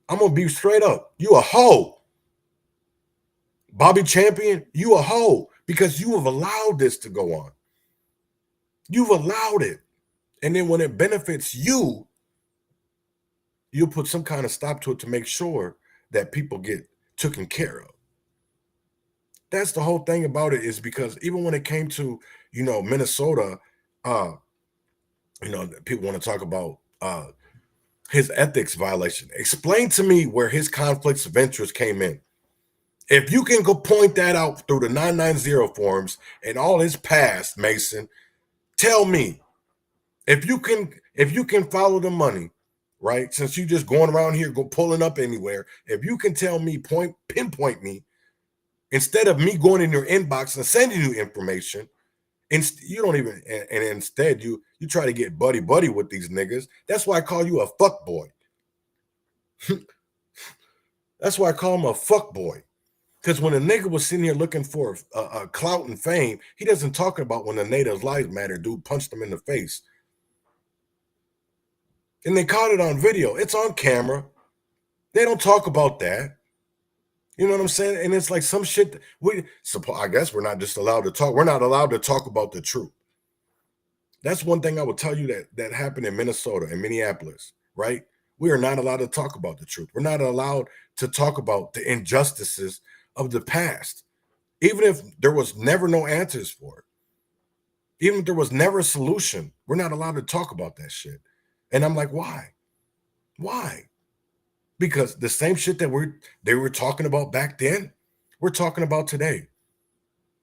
I'm going to be straight up. You a hoe. Bobby Champion, you a hoe because you have allowed this to go on. You've allowed it. And then when it benefits you, you'll put some kind of stop to it to make sure that people get taken care of. That's the whole thing about it, is because even when it came to, you know, Minnesota, you know, people want to talk about his ethics violation. Explain to me where his conflicts of interest came in. If you can go point that out through the 990 forms and all his past, Mason, tell me. If you can follow the money, right? Since you just going around here, pulling up anywhere, if you can tell me, pinpoint me, instead of me going in your inbox and sending you information, and you don't even, and instead you try to get buddy with these niggas. That's why I call you a fuck boy. That's why I call him a fuck boy. Because when a nigga was sitting here looking for a clout and fame, he doesn't talk about when the Natives Lives Matter dude punched him in the face. And they caught it on video. It's on camera. They don't talk about that. You know what I'm saying? And it's like some shit I guess we're not just allowed to talk. We're not allowed to talk about the truth. That's one thing I will tell you that happened in Minnesota and Minneapolis, right? We are not allowed to talk about the truth. We're not allowed to talk about the injustices of the past, even if there was never no answers for it. Even if there was never a solution, we're not allowed to talk about that shit. And I'm like, why? Why? Because the same shit that they were talking about back then, we're talking about today.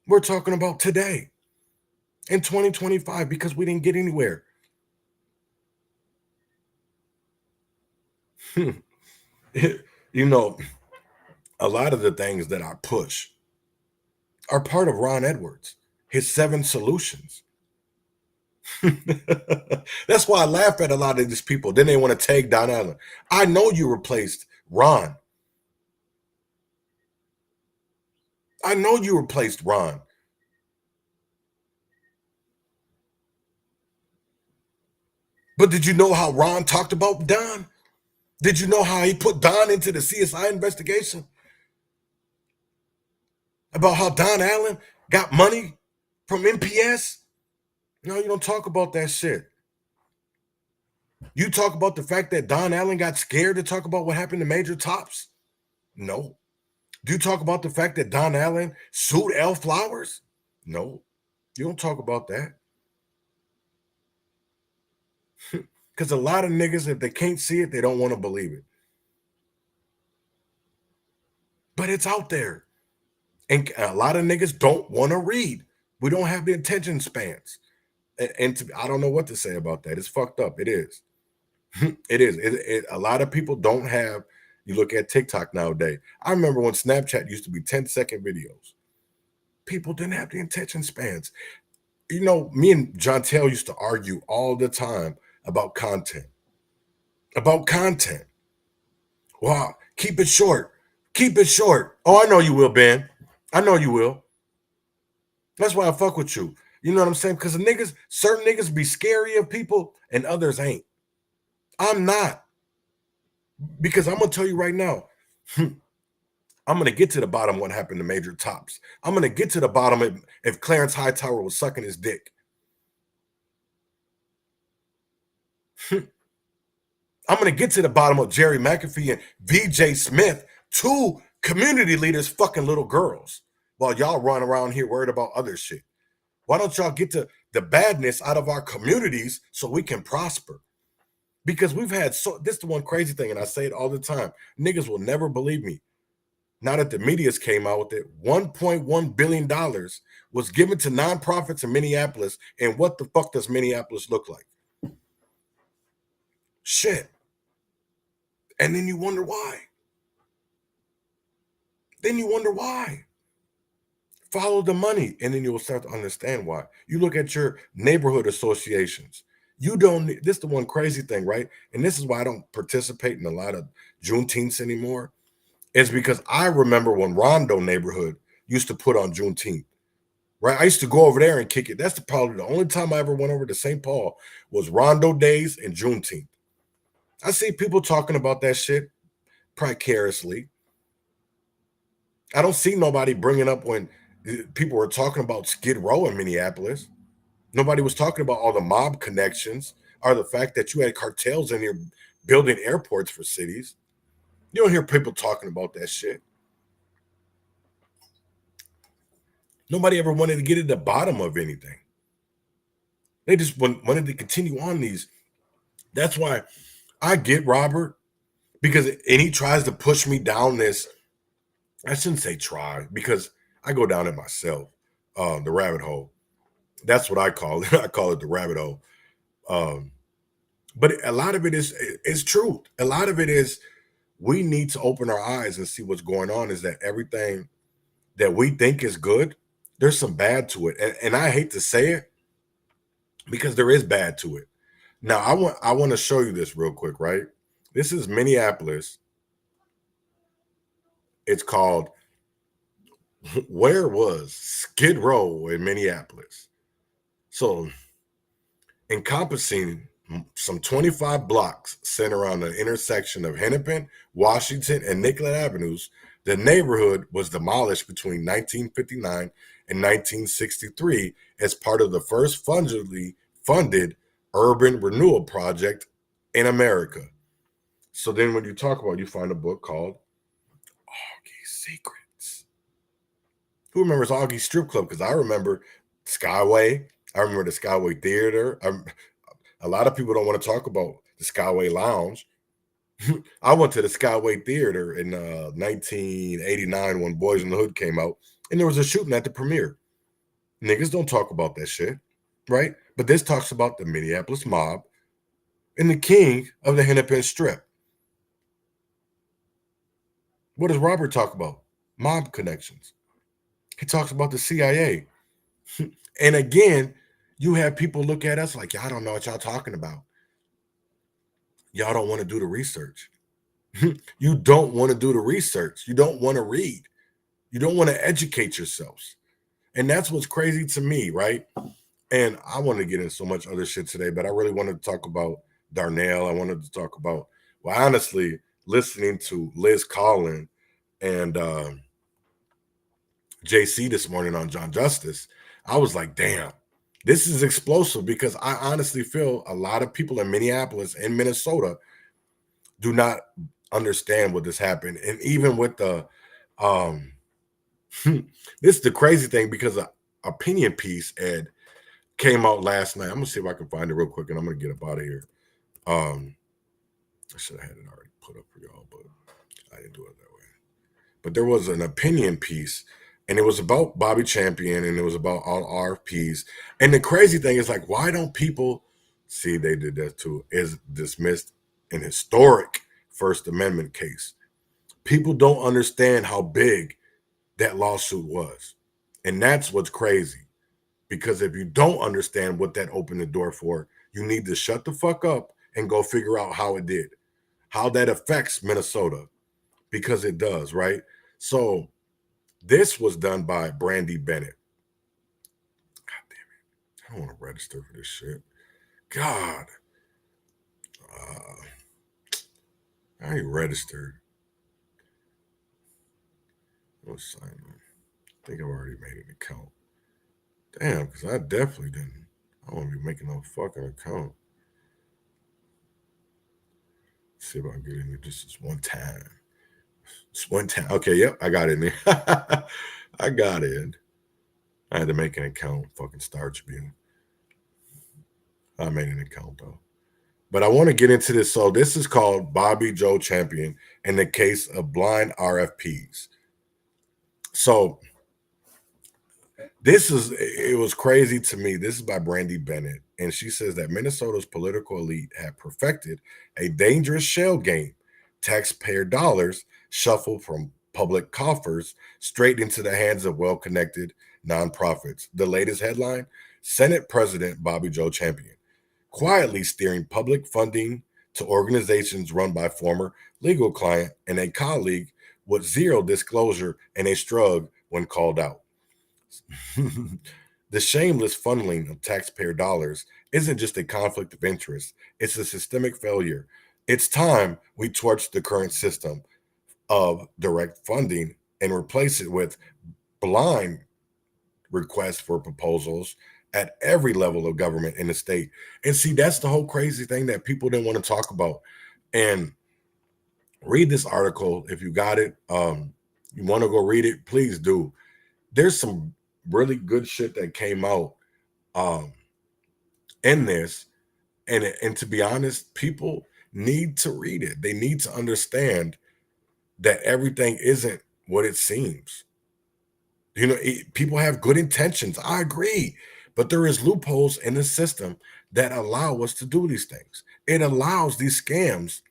We're talking about today in 2025 because we didn't get anywhere. You know, a lot of the things that I push are part of Ron Edwards, his 7 solutions. That's why I laugh at a lot of these people. Then they want to tag Don Allen. I know you replaced Ron. I know you replaced Ron. But did you know how Ron talked about Don? Did you know how he put Don into the CSI investigation? About how Don Allen got money from MPS? No, you don't talk about that shit. You talk about the fact that Don Allen got scared to talk about what happened to Major Tops? No. Do you talk about the fact that Don Allen sued L. Flowers? No. You don't talk about that. Because a lot of niggas, if they can't see it, they don't want to believe it. But it's out there. And a lot of niggas don't want to read. We don't have the attention spans. And I don't know what to say about that. It's fucked up. It is. It is. A lot of people don't have, you look at TikTok nowadays. I remember when Snapchat used to be 10-second videos. People didn't have the attention spans. You know, me and John Tell used to argue all the time about content. About content. Wow, keep it short. Keep it short. Oh, I know you will, Ben. I know you will. That's why I fuck with you. You know what I'm saying? Because the niggas, certain niggas be scary of people and others ain't. I'm not. Because I'm going to tell you right now, I'm going to get to the bottom of what happened to Major Tops. I'm going to get to the bottom if Clarence Hightower was sucking his dick. I'm going to get to the bottom of Jerry McAfee and VJ Smith, two community leaders fucking little girls, while y'all run around here worried about other shit. Why don't y'all get to the badness out of our communities so we can prosper? Because we've had this is the one crazy thing, and I say it all the time. Niggas will never believe me. Now that the media's came out with it, $1.1 billion was given to nonprofits in Minneapolis, and what the fuck does Minneapolis look like? Shit. And then you wonder why. Then you wonder why. Follow the money, and then you'll start to understand why. You look at your neighborhood associations. You don't need, this is the one crazy thing, right? And this is why I don't participate in a lot of Juneteenths anymore. Is because I remember when Rondo neighborhood used to put on Juneteenth, right? I used to go over there and kick it. That's probably the only time I ever went over to St. Paul was Rondo days and Juneteenth. I see people talking about that shit precariously. I don't see nobody bringing up when people were talking about Skid Row in Minneapolis. Nobody was talking about all the mob connections or the fact that you had cartels in here building airports for cities. You don't hear people talking about that shit. Nobody ever wanted to get at the bottom of anything. They just wanted to continue on these. That's why I get Robert, because and he tries to push me down this. I shouldn't say try, because I go down it myself, the rabbit hole. That's what I call it. I call it the rabbit hole. But a lot of it is truth. A lot of it is we need to open our eyes and see what's going on. Is that everything that we think is good, there's some bad to it. And I hate to say it because there is bad to it. Now, I want to show you this real quick, right? This is Minneapolis. It's called Where Was Skid Row in Minneapolis? So encompassing some 25 blocks centered around the intersection of Hennepin, Washington, and Nicollet Avenues, the neighborhood was demolished between 1959 and 1963 as part of the first federally funded urban renewal project in America. So then when you talk about, you find a book called Augie's Secrets. Who remembers Augie's Strip Club? Because I remember Skyway. I remember the Skyway Theater. A lot of people don't want to talk about the Skyway Lounge. I went to the Skyway Theater in 1989 when Boys in the Hood came out, and there was a shooting at the premiere. Niggas don't talk about that shit, right? But this talks about the Minneapolis mob and the king of the Hennepin Strip. What does Robert talk about? Mob connections. He talks about the CIA. And again, You have people look at us like, y'all don't know what y'all talking about. Y'all don't want to do the research. You don't want to do the research. You don't want to read. You don't want to educate yourselves. And that's what's crazy to me, right? And I want to get into so much other shit today, but I really wanted to talk about Darnell. I wanted to talk about, well, honestly, listening to Liz Collin and JC this morning on John Justice, I was like, damn, this is explosive, because I honestly feel a lot of people in Minneapolis and Minnesota do not understand what this happened. And even with the this is the crazy thing, because an opinion piece, Ed, came out last night. I'm gonna see if I can find it real quick, and I'm gonna get up out of here. I should have had it already put up for y'all, but I didn't do it that way. But there was an opinion piece, and it was about Bobby Champion, and it was about all RFPs. And the crazy thing is, like, why don't people see they did that too? Is dismissed an historic First Amendment case. People don't understand how big that lawsuit was. And that's what's crazy. Because if you don't understand what that opened the door for, you need to shut the fuck up and go figure out how it did, how that affects Minnesota, because it does, right? So this was done by Brandy Bennett. God damn it. I don't want to register for this shit. God. I ain't registered. Let's sign in. I think I've already made an account. Damn, because I definitely didn't. I don't want to be making no fucking account. Let's see if I can get in here just this one time. Just one time. Okay, yep, I got in there. I got in. I had to make an account. Fucking Star Tribune. I made an account, though. But I want to get into this. So this is called Bobby Joe Champion in the case of blind RFPs. So it was crazy to me. This is by Brandy Bennett. And she says that Minnesota's political elite have perfected a dangerous shell game. Taxpayer dollars shuffled from public coffers straight into the hands of well-connected nonprofits. The latest headline, Senate President Bobby Joe Champion quietly steering public funding to organizations run by former legal client and a colleague with zero disclosure and a shrug when called out. The shameless funneling of taxpayer dollars isn't just a conflict of interest, it's a systemic failure. It's time we torch the current system of direct funding and replace it with blind requests for proposals at every level of government in the state. And see, that's the whole crazy thing that people didn't want to talk about. And read this article if you got it. You want to go read it, please do. There's some really good shit that came out in this. And to be honest, people need to read it. They need to understand that everything isn't what it seems. You know, people have good intentions. I agree. But there is loopholes in the system that allow us to do these things. It allows these scams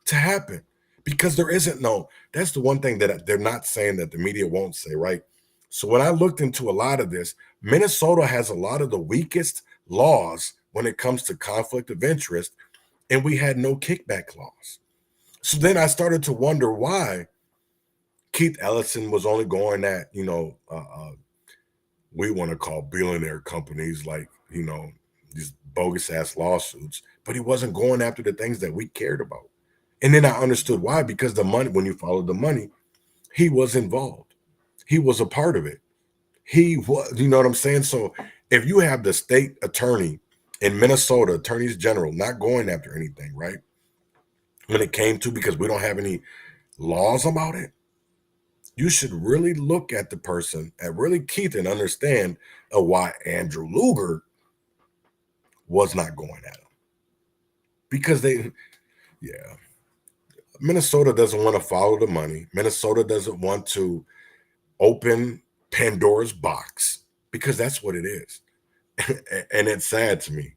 to happen because there isn't that's the one thing that they're not saying that the media won't say, right? So when I looked into a lot of this, Minnesota has a lot of the weakest laws when it comes to conflict of interest, and we had no kickback laws. So then I started to wonder why Keith Ellison was only going at, we want to call billionaire companies like, these bogus ass lawsuits, but he wasn't going after the things that we cared about. And then I understood why, because the money, when you follow the money, he was involved. He was a part of it. He was, you know what I'm saying? So if you have the state attorney in Minnesota, attorneys general, not going after anything, right? When it came to, because we don't have any laws about it, you should really look at the person, at really Keith, and understand why Andrew Luger was not going at him. Because Minnesota doesn't want to follow the money. Minnesota doesn't want to open Pandora's box, because that's what it is. And it's sad to me.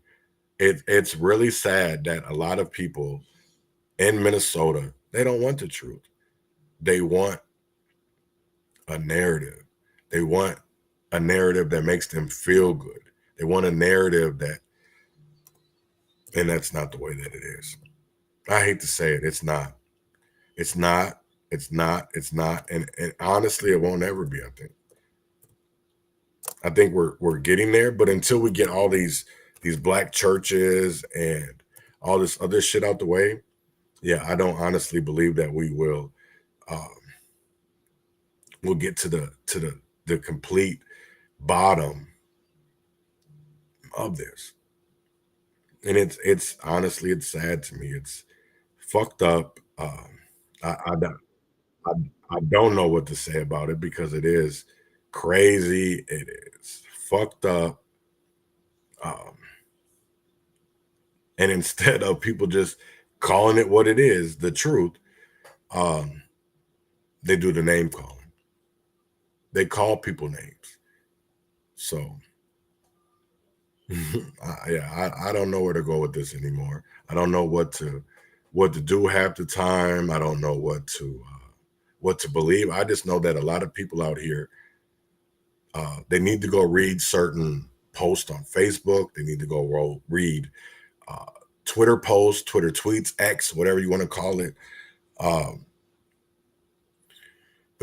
It's really sad that a lot of people in Minnesota, they don't want the truth. They want a narrative. They want a narrative that makes them feel good. They want a narrative and that's not the way that it is. I hate to say it. It's not. And honestly, it won't ever be, I think we're getting there, but until we get all these black churches and all this other shit out the way, yeah, I don't honestly believe that we'll get to the complete bottom of this. And it's honestly, it's sad to me. It's fucked up. I don't know what to say about it because it is crazy. It is fucked up. And instead of people just calling it what it is, the truth, they do the name calling. They call people names. So I don't know where to go with this anymore. I don't know what to do half the time. I don't know what to believe. I just know that a lot of people out here, they need to go read certain posts on Facebook. They need to go read Twitter posts, Twitter tweets, X, whatever you want to call it. But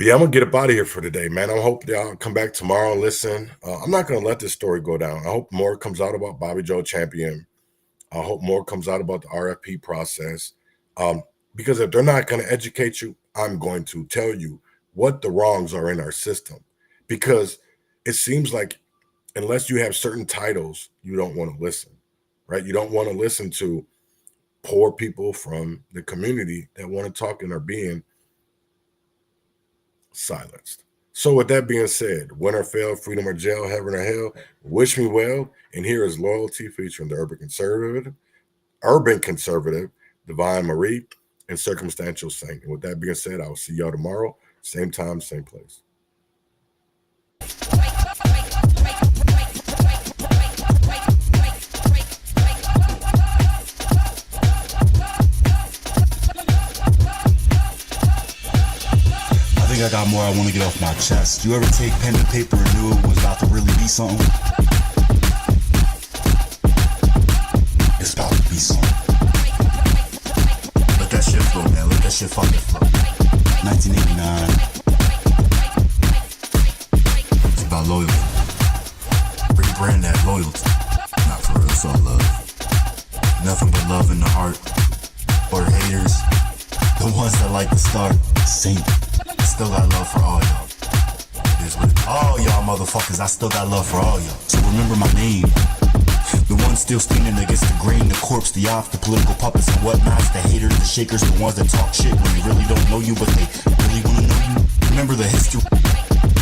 yeah, I'm going to get up out of here for today, man. I hope y'all come back tomorrow and listen. I'm not going to let this story go down. I hope more comes out about Bobby Joe Champion. I hope more comes out about the RFP process. Because if they're not going to educate you, I'm going to tell you what the wrongs are in our system. Because it seems like unless you have certain titles, you don't want to listen, right? You don't want to listen to poor people from the community that want to talk and are being silenced. So with that being said, win or fail, freedom or jail, heaven or hell, wish me well. And here is Loyalty featuring the Urban Conservative, Divine Marie, and Circumstantial Saint. And with that being said, I will see y'all tomorrow, same time, same place. I got more I want to get off my chest. You ever take pen and paper and knew it was about to really be something? It's about to be something. Let that shit flow, man. Let that shit fucking flow. 1989. It's about loyalty. Rebrand that loyalty. Not for real, it's all love. Nothing but love in the heart. Or haters. The ones that like to start. Saint. Still got love for all y'all. It is what it is. All y'all motherfuckers, I still got love for all y'all. So remember my name. The ones still standing against the grain, the corpse, the ops, the political puppets and whatnots, the haters, the shakers, the ones that talk shit when they really don't know you, but they really want to know you. Remember the history.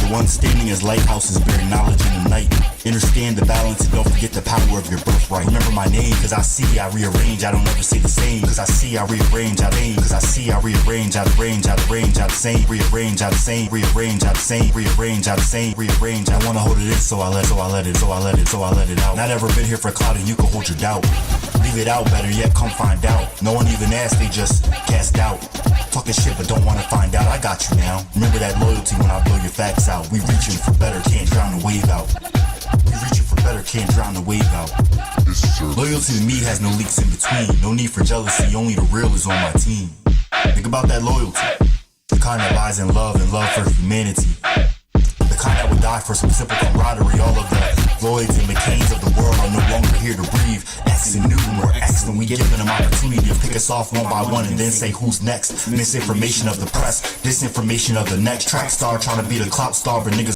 The ones standing as lighthouses bearing knowledge in the night. Understand the balance and don't forget the power of your birthright. Remember my name, cause I see, I rearrange, I don't ever say the same. Cause I see, I rearrange, I aim. Cause I see, I rearrange, I arrange, I arrange, I the same. Rearrange, I the same, rearrange, I the same, rearrange, I the same, rearrange. I wanna hold it in, so I let it out. Not ever been here for clout and you can hold your doubt. Leave it out, better yet, come find out. No one even asked, they just cast doubt. Talking shit but don't wanna find out, I got you now. Remember that loyalty when I blow your facts out. We reaching for better, can't drown the wave out. We reaching for better, can't drown the wave out. Loyalty to me has no leaks in between. No need for jealousy, only the real is on my team. Think about that loyalty. The kind that lies in love and love for humanity. The kind that would die for some simple camaraderie. All of the Lloyds and McCains of the world are no longer here to breathe. X and new, more X when we give them opportunity to pick us off one by one and then say who's next. Misinformation of the press, disinformation of the next. Track star trying to be the clout star, but niggas